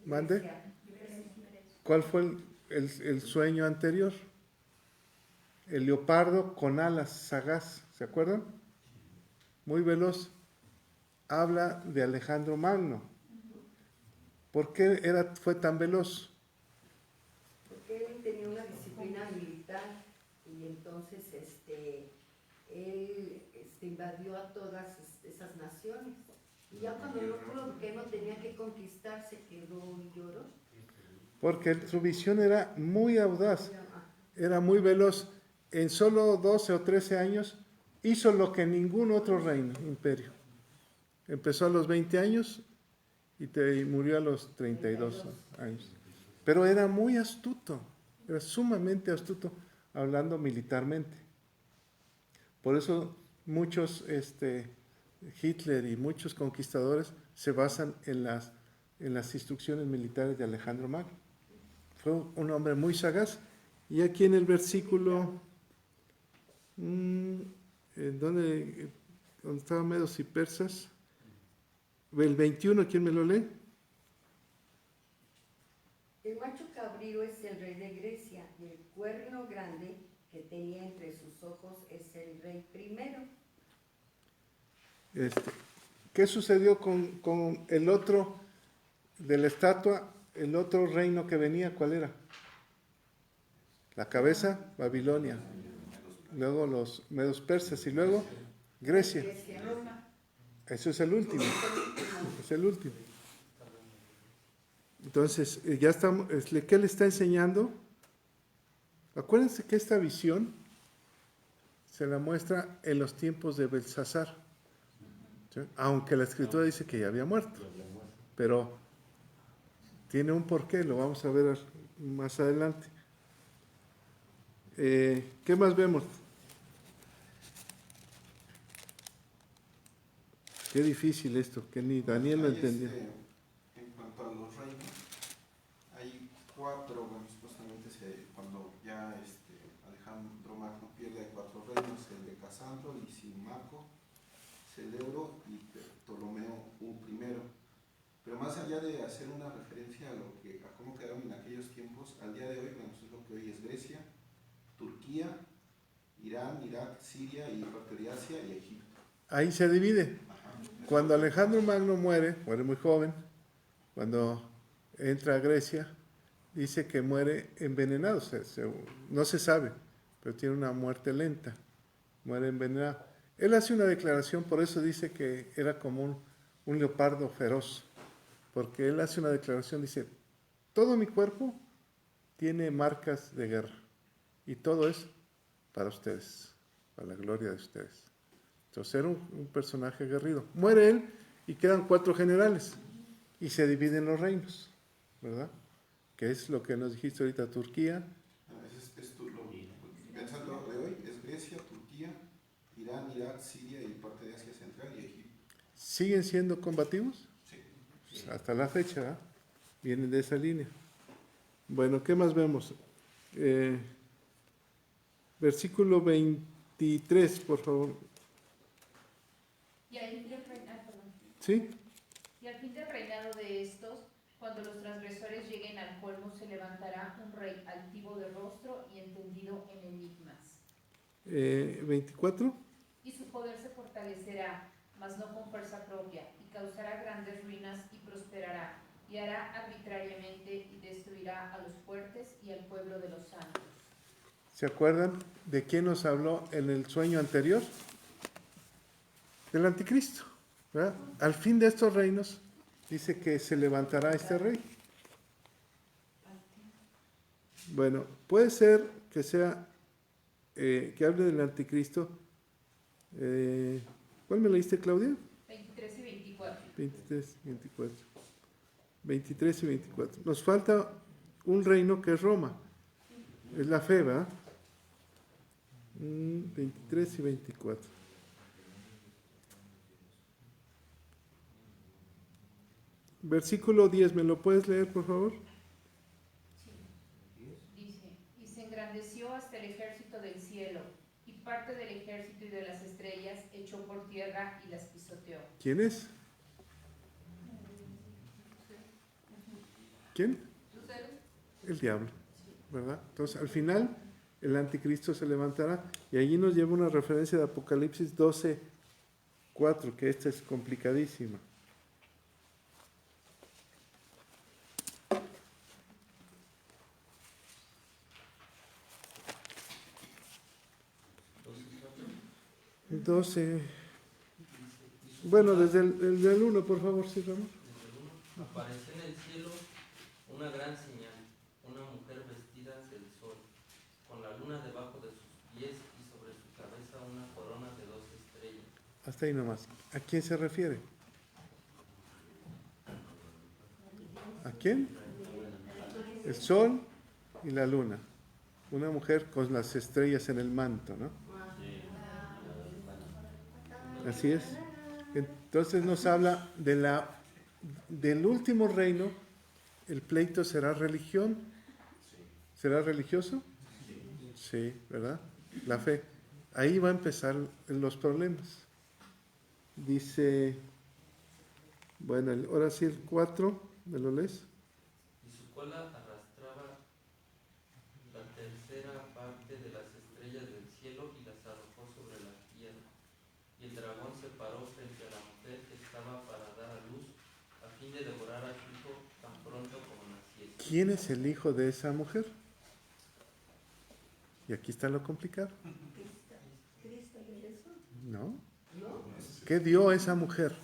¿Mande? ¿Cuál fue el sueño anterior? El leopardo con alas sagaz, ¿se acuerdan? Muy veloz. Habla de Alejandro Magno. ¿Por qué fue tan veloz? Porque él tenía una disciplina invadió a todas esas naciones. Y ya cuando no pudo, porque no tenía que conquistar, se quedó y lloró. Porque su visión era muy audaz, era muy veloz. En solo 12 o 13 años hizo lo que ningún otro reino, imperio. Empezó a los 20 años y murió a los 32 años. Pero era muy astuto, era sumamente astuto, hablando militarmente. Por eso muchos, Hitler y muchos conquistadores se basan en las instrucciones militares de Alejandro Magno. Fue un hombre muy sagaz. Y aquí en el versículo, ¿dónde estaban medos y persas? El 21, ¿quién me lo lee? El macho cabrío es el rey de Grecia y el cuerno grande que tenía entre sus ojos es el rey primero. ¿Qué sucedió con el otro de la estatua? El otro reino que venía, ¿cuál era? La cabeza, Babilonia. Luego los medos persas y luego Grecia. Eso es el último. Es el último. Entonces, ya estamos. ¿Qué le está enseñando? Acuérdense que esta visión se la muestra en los tiempos de Belsasar. ¿Sí? Aunque la escritura dice que ya había muerto. Pero tiene un porqué, lo vamos a ver más adelante. ¿Qué más vemos? Qué difícil esto, que ni Daniel lo entendió. En cuanto a los reinos, hay 4, bueno, supuestamente cuando ya Alejandro Magno pierde 4 reinos, el de Casandro, Lisimaco, Celeuro y Ptolomeo I. Pero más allá de hacer una referencia a cómo quedaron en aquellos tiempos, al día de hoy, bueno, eso es lo que hoy es Grecia, Turquía, Irán, Irak, Siria y parte de Asia y Egipto. Ahí se divide. Cuando Alejandro Magno muere muy joven, cuando entra a Grecia, dice que muere envenenado, no se sabe, pero tiene una muerte lenta, muere envenenado. Él hace una declaración, por eso dice que era como un leopardo feroz, porque él hace una declaración, dice, todo mi cuerpo tiene marcas de guerra, y todo es para ustedes, para la gloria de ustedes. Entonces era un personaje aguerrido. Muere él y quedan 4 generales y se dividen los reinos, ¿verdad? Que es lo que nos dijiste ahorita, Turquía. Pensando de hoy, es Grecia, Turquía, Irán, Irak, Siria y parte de Asia Central y Egipto. ¿Siguen siendo combativos? Sí. Hasta la fecha, ¿verdad? Vienen de esa línea. Bueno, ¿qué más vemos? Versículo 23, por favor. Y al fin del reinado, ¿Sí? Y al fin del reinado de estos, cuando los transgresores lleguen al colmo, se levantará un rey altivo de rostro y entendido en enigmas. 24. Y su poder se fortalecerá, mas no con fuerza propia, y causará grandes ruinas y prosperará, y hará arbitrariamente y destruirá a los fuertes y al pueblo de los santos. ¿Se acuerdan de quién nos habló en el sueño anterior? Del anticristo, ¿verdad? Al fin de estos reinos dice que se levantará este rey. Bueno, puede ser que sea que hable del anticristo. ¿Cuál me leíste, Claudia? 23 y 24. 23 y 24. 23 y 24. Nos falta un reino que es Roma. Es la fe, ¿verdad? 23 y 24. Versículo 10, ¿me lo puedes leer, por favor? Sí. Dice, y se engrandeció hasta el ejército del cielo, y parte del ejército y de las estrellas echó por tierra y las pisoteó. ¿Quién es? ¿Quién? El diablo, ¿verdad? Entonces, al final, el anticristo se levantará, y allí nos lleva una referencia de Apocalipsis 12:4, que esta es complicadísima. 12. Dice, Bueno, desde el del 1, por favor, sí, Ramón. desde el 1, apareció en el cielo una gran señal, una mujer vestida del sol, con la luna debajo de sus pies y sobre su cabeza una corona de 2 estrellas. Hasta ahí nomás. ¿A quién se refiere? ¿A quién? El sol y la luna. Una mujer con las estrellas en el manto, ¿no? Así es. Entonces nos habla del último reino. ¿El pleito será religión? ¿Será religioso? Sí, ¿verdad? La fe. Ahí va a empezar los problemas. Dice, bueno, ahora sí el 4, ¿me lo lees? Y su cola arrastraba la tercera parte de las estrellas del cielo y las arrojó sobre la tierra. Y el dragón se paró frente a la mujer que estaba para dar a luz, a fin de devorar a su hijo tan pronto como naciese. ¿Quién es el hijo de esa mujer? Y aquí está lo complicado. Cristo y Jesús. ¿No? ¿Qué dio esa mujer?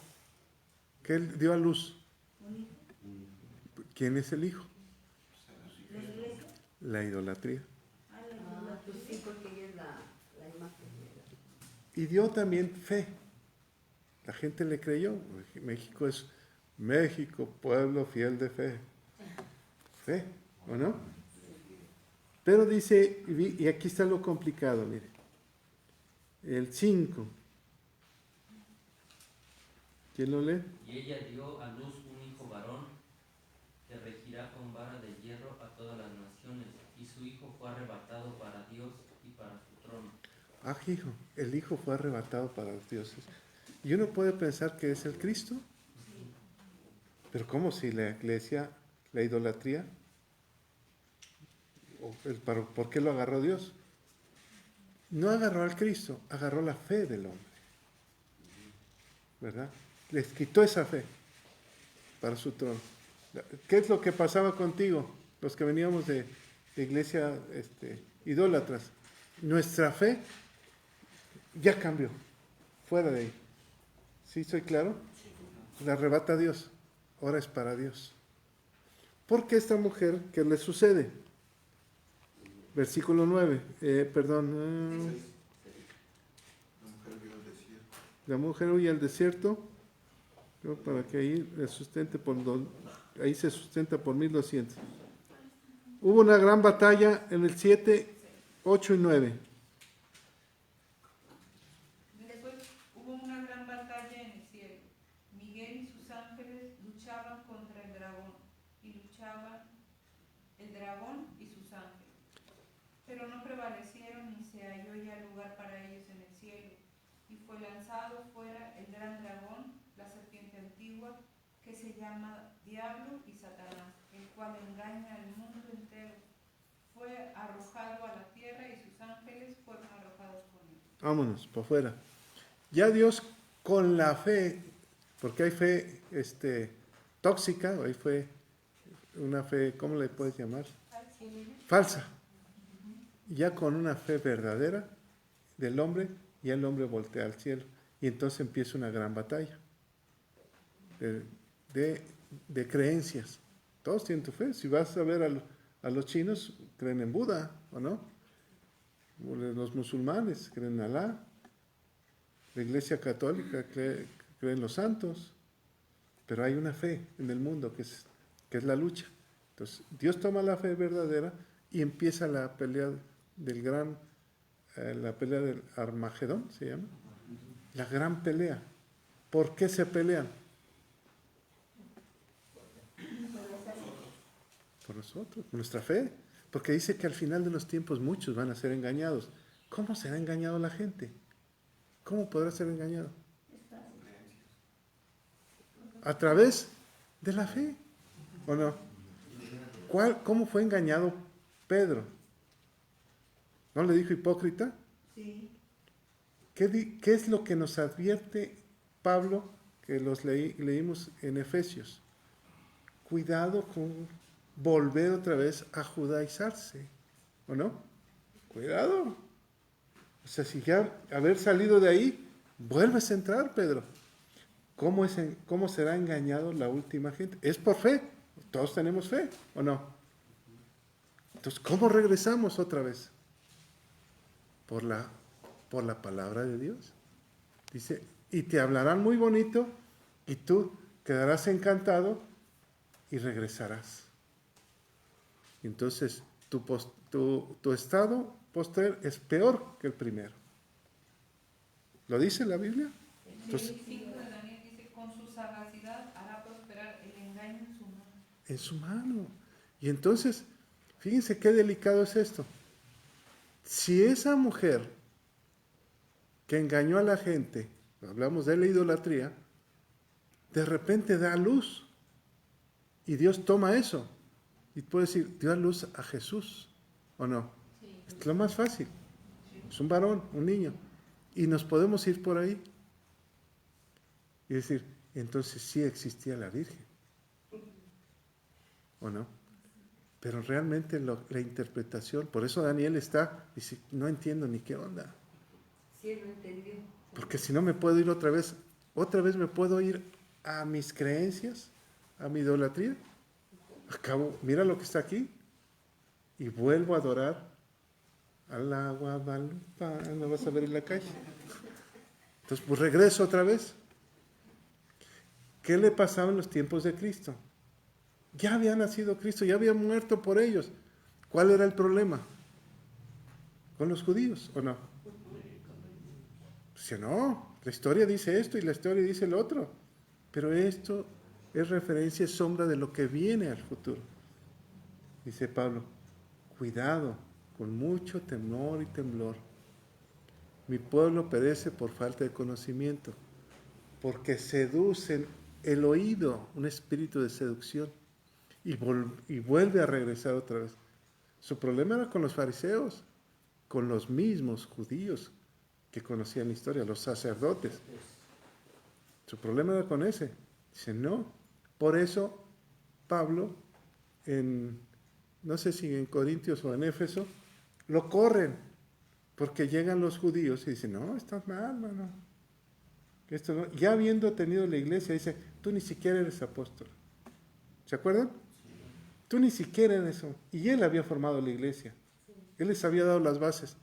¿Qué dio a luz? Un hijo. ¿Quién es el hijo? La iglesia. La idolatría. Pues sí, porque ella es la imagen. Y dio también fe. La gente le creyó. México es México, pueblo fiel de fe. Fe, ¿o no? Pero dice, y aquí está lo complicado, mire. El 5. ¿Quién lo lee? Y ella dio a luz un hijo varón que regirá con vara de hierro a todas las naciones, y su hijo fue arrebatado para Dios y para su trono. Ah, hijo, el hijo fue arrebatado para los dioses. Y uno puede pensar que es el Cristo. Pero ¿cómo si la iglesia, la idolatría? ¿Por qué lo agarró Dios? No agarró al Cristo, agarró la fe del hombre. ¿Verdad? Les quitó esa fe para su trono. ¿Qué es lo que pasaba contigo? Los que veníamos de iglesia idólatras. Nuestra fe ya cambió. Fuera de ahí. ¿Sí estoy claro? La arrebata Dios. Ahora es para Dios. ¿Por qué esta mujer, qué le sucede? Versículo 9. La mujer huye al desierto. Para que ahí se sustente por 1200. Hubo una gran batalla en el 7, 8 y 9. Después hubo una gran batalla en el cielo. Miguel y sus ángeles luchaban contra el dragón, y luchaban el dragón y sus ángeles. Pero no prevalecieron ni se halló ya lugar para ellos en el cielo. Y fue lanzado fuera el gran dragón, la serpiente antigua, que se llama Diablo y Satanás, el cual engaña al mundo entero. Fue arrojado a la tierra y sus ángeles fueron arrojados con él. Vámonos, para afuera. Ya Dios con la fe, porque hay fe tóxica, o hay fe, una fe, ¿cómo le puedes llamar? Falsa. Ya con una fe verdadera del hombre, ya el hombre voltea al cielo. Y entonces empieza una gran batalla de creencias. Todos tienen tu fe. Si vas a ver a los chinos, creen en Buda, ¿o no? Los musulmanes creen en Alá. La iglesia católica cree en los santos. Pero hay una fe en el mundo que es la lucha. Entonces, Dios toma la fe verdadera y empieza la pelea la pelea del Armagedón, se llama. La gran pelea. ¿Por qué se pelean? Por nosotros, por nuestra fe. Porque dice que al final de los tiempos muchos van a ser engañados. ¿Cómo será engañado la gente? ¿Cómo podrá ser engañado? A través de la fe, ¿o no? ¿Cómo fue engañado Pedro? ¿No le dijo hipócrita? Sí. ¿Qué es lo que nos advierte Pablo, que leímos en Efesios? Cuidado con volver otra vez a judaizarse, ¿o no? Cuidado. O sea, si ya haber salido de ahí, vuelves a entrar, Pedro. ¿Cómo será engañado la última gente? Es por fe. Todos tenemos fe, ¿o no? Entonces, ¿cómo regresamos otra vez? Por la palabra de Dios. Dice, y te hablarán muy bonito, y tú quedarás encantado y regresarás. Entonces, tu estado postrer es peor que el primero. ¿Lo dice la Biblia? Entonces, el 5 de Daniel dice, con su sagacidad hará prosperar el engaño en su mano. En su mano. Y entonces, fíjense qué delicado es esto. Si esa mujer que engañó a la gente, hablamos de la idolatría, de repente da luz y Dios toma eso y puede decir, dio a luz a Jesús, ¿o no? Sí. Es lo más fácil. Es un varón, un niño. Y nos podemos ir por ahí y decir, entonces sí existía la Virgen, ¿o no? Pero realmente la interpretación, por eso Daniel dice, no entiendo ni qué onda. Sí, lo entendió. Porque si no me puedo ir otra vez me puedo ir a mis creencias, a mi idolatría. Acabo, mira lo que está aquí, y vuelvo a adorar a la Guadalupana, vas a ver en la calle. Entonces, pues regreso otra vez. ¿Qué le pasaba en los tiempos de Cristo? Ya había nacido Cristo, ya había muerto por ellos. ¿Cuál era el problema? ¿Con los judíos o no? Dice, no, la historia dice esto y la historia dice lo otro. Pero esto es referencia, es sombra de lo que viene al futuro. Dice Pablo, cuidado, con mucho temor y temblor. Mi pueblo perece por falta de conocimiento, porque seducen el oído, un espíritu de seducción, y vuelve a regresar otra vez. Su problema era con los fariseos, con los mismos judíos que conocían la historia, los sacerdotes. Su problema era con ese. Dice, no. Por eso Pablo, no sé si en Corintios o en Éfeso, lo corren, porque llegan los judíos y dicen, no, estás mal, mano. Esto no. Ya habiendo tenido la iglesia, dice, tú ni siquiera eres apóstol. ¿Se acuerdan? Tú ni siquiera eres eso. Y él había formado la iglesia. Él les había dado las bases.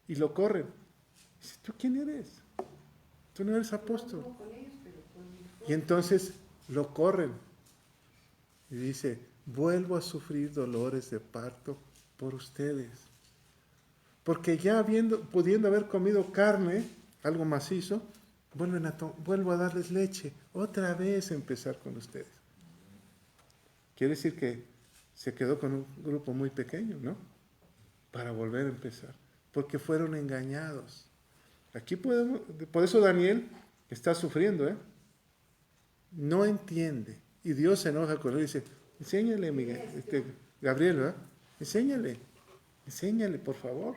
Y lo corren. Dice, ¿tú quién eres? Tú no eres apóstol. Y entonces lo corren. Y dice, vuelvo a sufrir dolores de parto por ustedes. Porque ya pudiendo haber comido carne, algo macizo, vuelvo a darles leche. Otra vez empezar con ustedes. Quiere decir que se quedó con un grupo muy pequeño, ¿no? Para volver a empezar. Porque fueron engañados. Aquí por eso Daniel está sufriendo, ¿eh? No entiende. Y Dios se enoja con él y dice, enséñale, Gabriel, ¿verdad? Enséñale, por favor.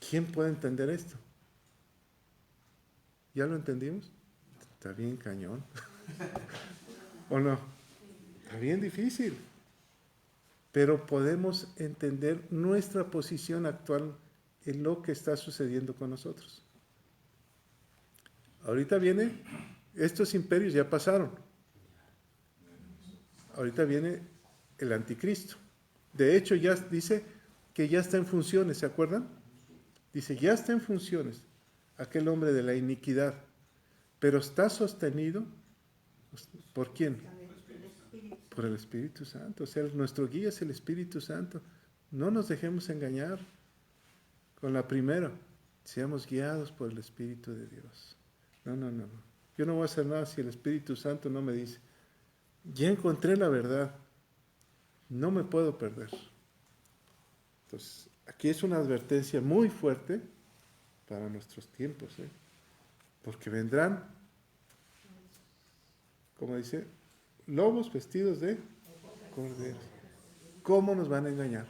¿Quién puede entender esto? ¿Ya lo entendimos? Está bien cañón. ¿O no? Está bien difícil. Pero podemos entender nuestra posición actual en lo que está sucediendo con nosotros. Ahorita estos imperios ya pasaron. Ahorita viene el anticristo. De hecho, ya dice que ya está en funciones, ¿se acuerdan? Dice, ya está en funciones aquel hombre de la iniquidad, pero está sostenido ¿por quién? Por el Espíritu Santo. O sea, nuestro guía es el Espíritu Santo. No nos dejemos engañar con la primera. Seamos guiados por el Espíritu de Dios. No. Yo no voy a hacer nada si el Espíritu Santo no me dice. Ya encontré la verdad. No me puedo perder. Entonces, aquí es una advertencia muy fuerte para nuestros tiempos, ¿eh? Porque vendrán, como dice, lobos vestidos de corderos. ¿Cómo nos van a engañar?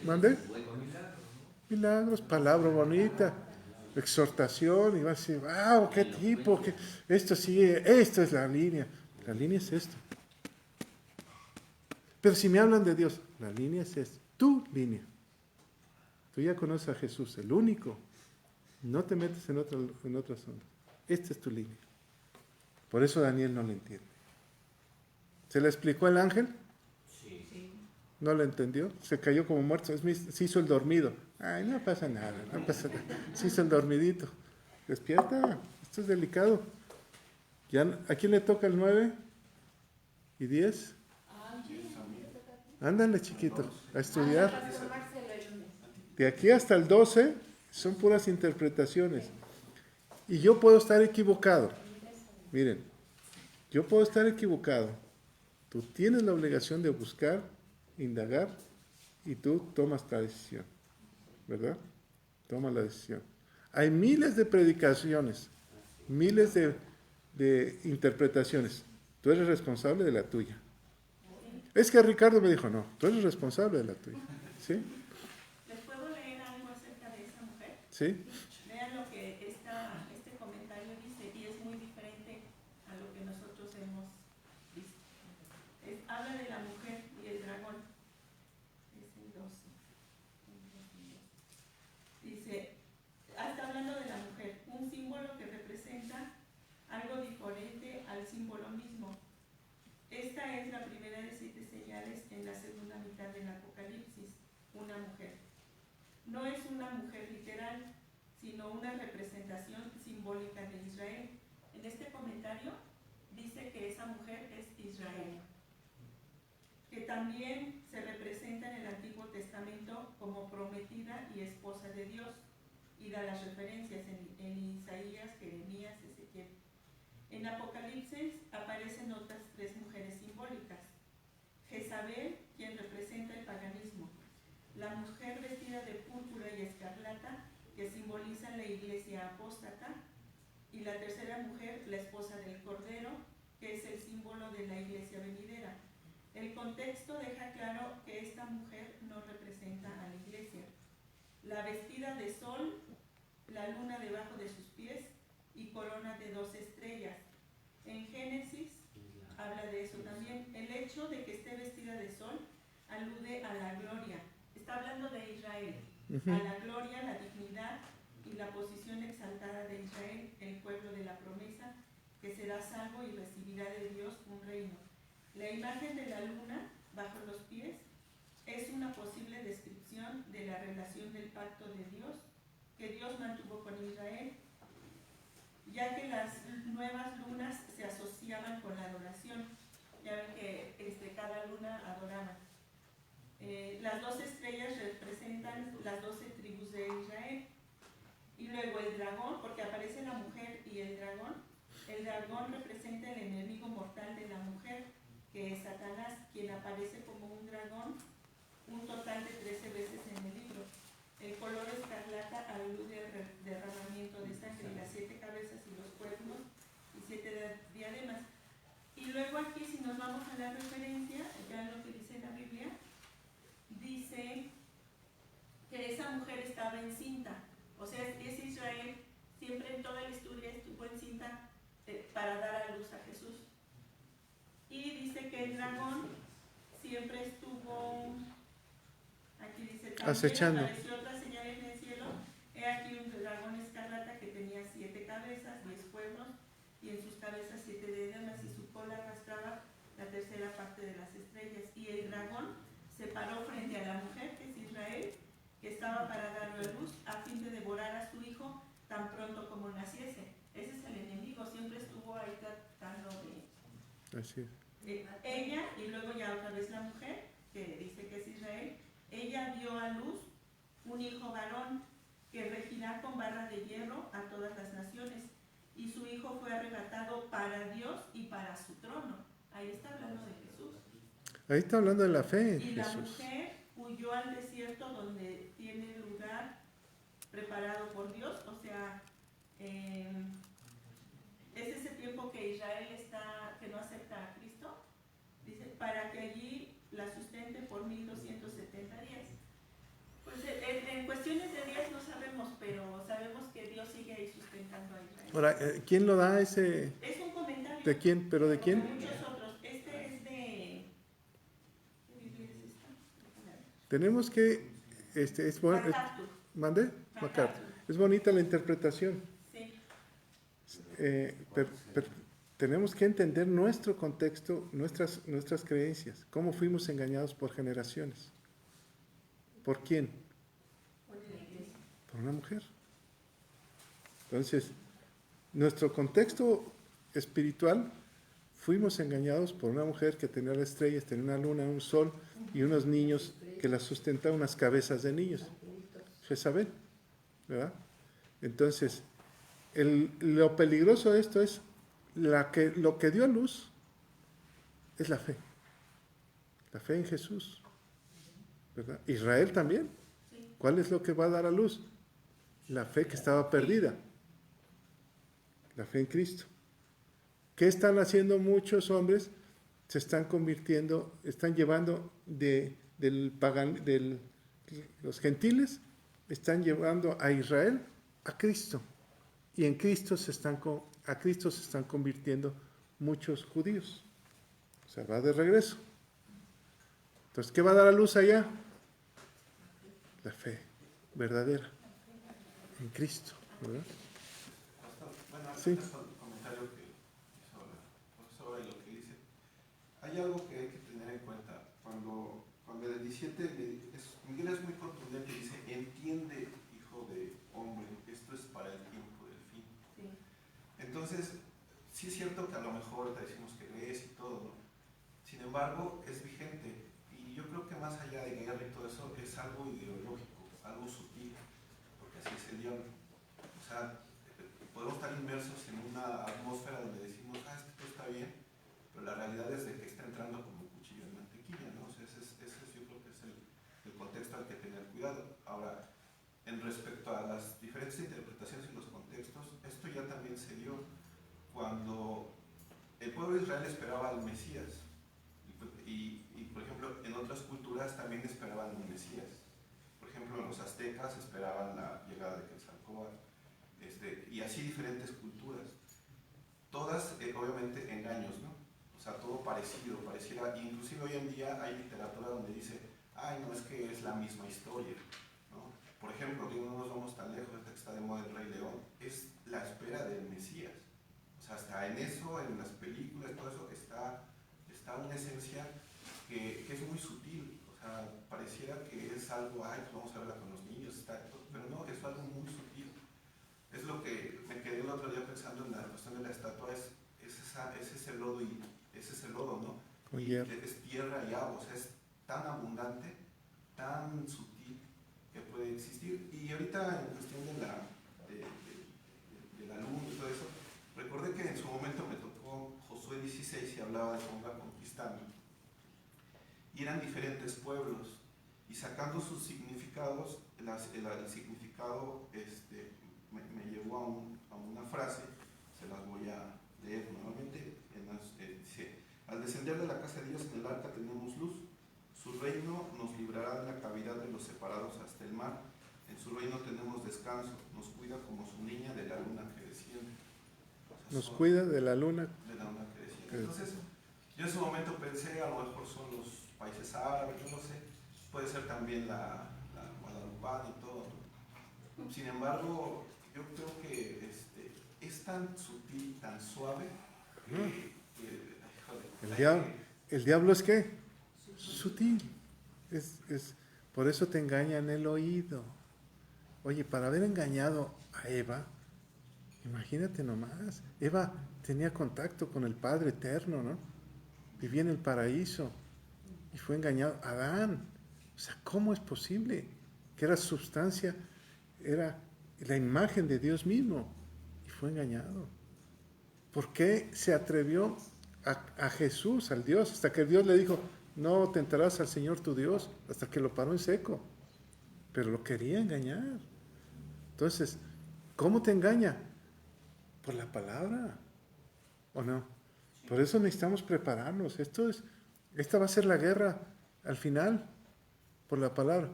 ¿Mande? Milagros, palabra bonita, exhortación, y va a decir, wow, qué tipo, esto es la línea. La línea es esto. Pero si me hablan de Dios, la línea es esta, tu línea. Tú ya conoces a Jesús, el único No te metes en otra zona. Esta es tu línea. Por eso Daniel no lo entiende. ¿Se le explicó el ángel? Sí. ¿No lo entendió? Se cayó como muerto. Se hizo el dormido. Ay, no pasa nada, no pasa nada. Se hizo el dormidito. Despierta, esto es delicado. Ya, ¿a quién le toca el 9 y 10? Ándale, chiquito, a estudiar. De aquí hasta el 12 son puras interpretaciones. Y yo puedo estar equivocado. Miren, yo puedo estar equivocado. Tú tienes la obligación de buscar, indagar, y tú tomas la decisión. ¿Verdad? Toma la decisión. Hay miles de predicaciones, miles de interpretaciones. Tú eres responsable de la tuya. Es que Ricardo me dijo, no, tú eres responsable de la tuya. ¿Sí? ¿Les puedo leer algo acerca de esa mujer? ¿Sí? Vean lo que este comentario dice, y es muy diferente a lo que nosotros hemos visto. Habla de la mujer y el dragón. Es el 12. Dice, está hablando de la mujer, un símbolo que representa algo diferente al símbolo mismo. Esta es la primera de 7 señales en la segunda mitad del Apocalipsis, una mujer. No es una mujer literal, sino una representación simbólica de Israel. En este comentario dice que esa mujer es Israel, que también se representa en el Antiguo Testamento como prometida y esposa de Dios, y da las referencias en Isaías, Jeremías, Ezequiel. En Apocalipsis aparecen otras 3 mujeres simbólicas. Jezabel, quien representa el paganismo. La mujer vestida de púrpura y escarlata, que simboliza la iglesia apóstata. Y la tercera mujer, la esposa del Cordero, que es el símbolo de la iglesia venidera. El contexto deja claro que esta mujer no representa a la iglesia. La vestida de sol, la luna debajo de sus pies y corona de 2 estrellas. En Génesis habla de eso también. El hecho de que esté vestida de sol alude a la gloria. Está hablando de Israel, a la gloria, la dignidad y la posición exaltada de Israel, el pueblo de la promesa, que será salvo y recibirá de Dios un reino. La imagen de la luna bajo los pies es una posible descripción de la relación del pacto de Dios que Dios mantuvo con Israel, ya que las nuevas lunas se asociaban con la adoración. Ya ven que cada luna adoraba. Las 12 estrellas representan las 12 tribus de Israel. Y luego el dragón, porque aparece la mujer y el dragón representa el enemigo mortal de la mujer, que es Satanás, quien aparece como un dragón un total de 13 veces en el libro. El color escarlata alude al derramamiento de sangre, las 7 cabezas y los cuernos y 7 diademas. Y luego aquí, si nos vamos a la referencia, ya lo que dice la Biblia, dice que esa mujer estaba encinta. O sea, es Israel, siempre en toda la historia estuvo encinta para dar a luz a Jesús. Y dice que el dragón siempre estuvo, aquí dice, también acechando. apareció otra señal en el cielo. He aquí un dragón escarlata que tenía 7 cabezas, 10 cuernos, y en sus cabezas 7 diademas, y su cola arrastraba la tercera parte de las estrellas. Y el dragón se paró frente a la mujer, que es Israel, que estaba para darle a luz, a fin de devorar a su hijo tan pronto como naciese. Ese es el enemigo, siempre estuvo ahí tratando de... Así es. Ella, y luego ya otra vez la mujer, que dice que es Israel, ella dio a luz un hijo varón que regirá con barra de hierro a todas las naciones, y su hijo fue arrebatado para Dios y para su trono. Ahí está hablando de Jesús. Ahí está hablando de la fe en Y la Jesús. mujer huyó al desierto donde tiene lugar preparado por Dios, o sea, es ese tiempo que Israel que no acepta a Cristo, dice, para que allí la sustente por 1270 días. Pues en cuestiones de días no sabemos, pero sabemos que Dios sigue ahí sustentando a Israel. Ahora, ¿quién lo da ese? Es un comentario. ¿De quién? ¿Pero de quién? Muchos otros. Este es de... ¿Qué Biblia es esta? Tenemos que... es bueno, MacArthur. ¿mande? MacArthur. Es bonita la interpretación. Sí. Tenemos que entender nuestro contexto, nuestras creencias, cómo fuimos engañados por generaciones. ¿Por quién? Por una mujer. Entonces, nuestro contexto espiritual, fuimos engañados por una mujer que tenía las estrellas, tenía una luna, un sol y unos niños que la sustentaban, unas cabezas de niños. Jezabel, ¿verdad? Entonces, lo peligroso de esto es lo que dio a luz es la fe en Jesús, ¿verdad? Israel también. ¿Cuál es lo que va a dar a luz? La fe que estaba perdida, la fe en Cristo. ¿Qué están haciendo muchos hombres? Se están convirtiendo, están llevando de los gentiles, están llevando a Israel a Cristo. Y en Cristo a Cristo se están convirtiendo muchos judíos. O sea, va de regreso. Entonces, ¿qué va a dar a luz allá? La fe verdadera en Cristo, ¿verdad? Bueno, Sí. antes del comentario que hizo la profesora y lo que dice, hay algo que hay que tener en cuenta. Cuando en el 17 Miguel es muy contundente y dice, entiende, hijo de hombre, esto es para el tiempo del fin. Sí. Entonces, sí es cierto que a lo mejor te decimos que lees y todo, ¿no? Sin embargo, es vigente. Y yo creo que más allá de guerra y todo eso, es algo ideológico, algo sutil, porque así es el diablo. O sea, podemos estar inmersos en una atmósfera donde decimos, esto está bien, pero la realidad es de que está entrando como un cuchillo en mantequilla, ¿no? O sea, ese yo creo que es el contexto al que tener cuidado. Ahora, en respecto a las diferentes interpretaciones y los contextos, esto ya también se dio cuando el pueblo de Israel esperaba al Mesías. Y, por ejemplo, en otras culturas también esperaban un Mesías. Por ejemplo, los aztecas esperaban la llegada de Quetzalcóatl, y así diferentes culturas. Todas, obviamente, engaños, ¿no? O sea, todo pareciera, inclusive hoy en día hay literatura donde dice, no, es que es la misma historia, ¿no? Por ejemplo, no nos vamos tan lejos, esta que está de moda el Rey León, es la espera del Mesías. O sea, hasta en eso, en las películas, todo eso, está una esencia que es muy sutil. O sea, pareciera que es algo, pues vamos a verla con los niños, pero no, es algo muy sutil. Es lo que me quedé el otro día pensando en la cuestión de la estatua, es ese lodo, ¿no? Y es tierra y agua, o sea, es tan abundante, tan sutil que puede existir. Y ahorita en cuestión de la luna y todo eso, recordé que en su momento me tocó Josué 16 y hablaba de cómo iba conquistando. Y eran diferentes pueblos, y sacando sus significados, el significado me llevó a una frase, se las voy a leer nuevamente. Dice, al descender de la casa de Dios en el arca tenemos luz, su reino nos librará de la cavidad de los separados hasta el mar, en su reino tenemos descanso, nos cuida como su niña de la luna que desciende. O sea, nos cuida de la luna. De la luna que desciende. Entonces, yo en su momento pensé, a lo mejor son los países árabes, yo no sé, puede ser también la Guadalupana y todo. Sin embargo, yo creo que es tan sutil, tan suave, el diablo es ¿qué? Sutil. Por eso te engaña en el oído. Oye, para haber engañado a Eva, imagínate nomás, Eva tenía contacto con el Padre Eterno, ¿no? Vivía en el paraíso y fue engañado. Adán, o sea, ¿cómo es posible? Que era sustancia, era la imagen de Dios mismo y fue engañado. ¿Por qué se atrevió a Jesús, al Dios, hasta que Dios le dijo, no tentarás al Señor tu Dios, hasta que lo paró en seco? Pero lo quería engañar. Entonces, ¿cómo te engaña? Por la palabra, ¿o no? Por eso necesitamos prepararnos. Esta va a ser la guerra al final, por la palabra.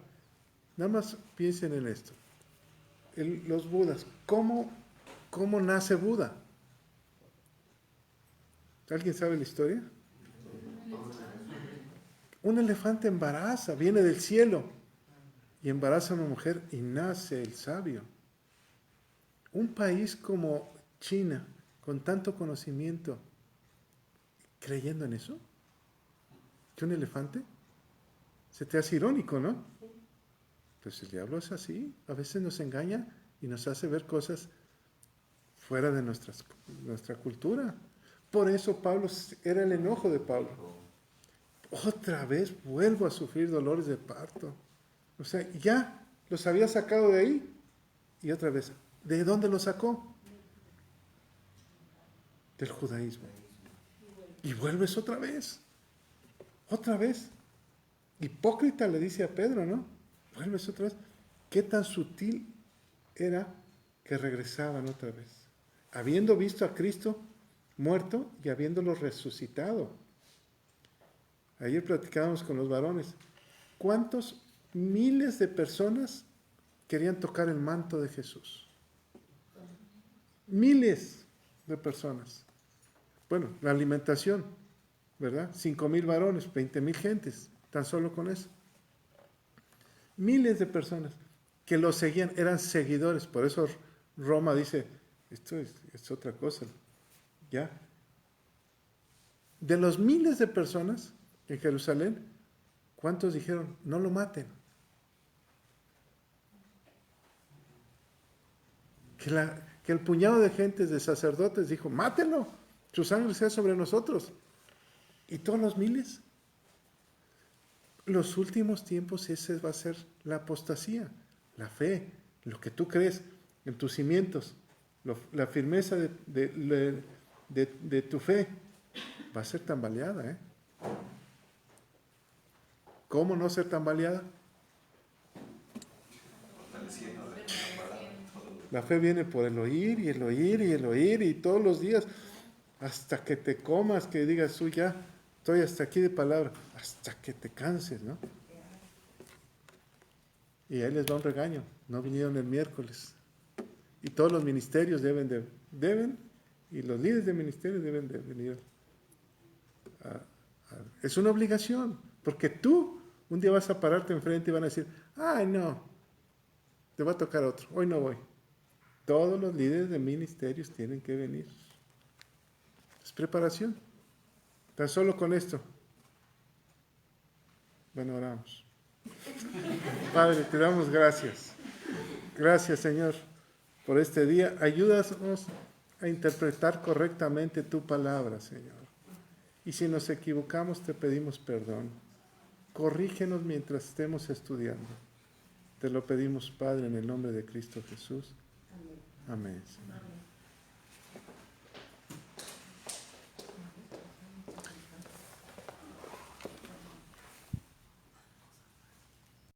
Nada más piensen en esto. Los Budas, ¿cómo nace Buda? ¿Alguien sabe la historia? Un elefante embaraza, viene del cielo y embaraza a una mujer y nace el sabio. Un país como China, con tanto conocimiento, creyendo en eso, que un elefante, se te hace irónico, ¿no? Pues el diablo es así, a veces nos engaña y nos hace ver cosas fuera de nuestra cultura. Por eso Pablo, era el enojo de Pablo. Otra vez vuelvo a sufrir dolores de parto. O sea, ya los había sacado de ahí y otra vez, ¿de dónde los sacó? Del judaísmo. Y vuelves otra vez. Otra vez. Hipócrita le dice a Pedro, ¿no? Vuelves otra vez. ¿Qué tan sutil era que regresaban otra vez? Habiendo visto a Cristo muerto y habiéndolo resucitado. Ayer platicábamos con los varones. ¿Cuántos miles de personas querían tocar el manto de Jesús? Miles de personas. Bueno, la alimentación, ¿verdad? 5,000 varones, 20,000 gentes, tan solo con eso. Miles de personas que lo seguían, eran seguidores. Por eso Roma dice, esto es otra cosa. ¿Ya? De los miles de personas en Jerusalén, ¿cuántos dijeron, no lo maten? Que el puñado de gentes, de sacerdotes, dijo, mátenlo, su sangre sea sobre nosotros. ¿Y todos los miles? Los últimos tiempos, ese va a ser la apostasía, la fe, lo que tú crees en tus cimientos, la firmeza de tu fe, va a ser tambaleada, ¿eh? ¿Cómo no ser tambaleada? La fe viene por el oír y el oír y el oír y todos los días, hasta que te comas, que digas, uy, ya estoy hasta aquí de palabra, hasta que te canses, ¿no? Y ahí les va un regaño, no vinieron el miércoles. Y todos los ministerios deben, y los líderes de ministerios deben de venir. Es una obligación, porque tú un día vas a pararte enfrente y van a decir, ay no, te va a tocar otro, hoy no voy. Todos los líderes de ministerios tienen que venir. Es preparación. Tan solo con esto. Bueno, oramos. Padre, te damos gracias. Gracias, Señor, por este día. Ayúdanos a interpretar correctamente tu palabra, Señor. Y si nos equivocamos, te pedimos perdón. Corrígenos mientras estemos estudiando. Te lo pedimos, Padre, en el nombre de Cristo Jesús. Amén. Amén.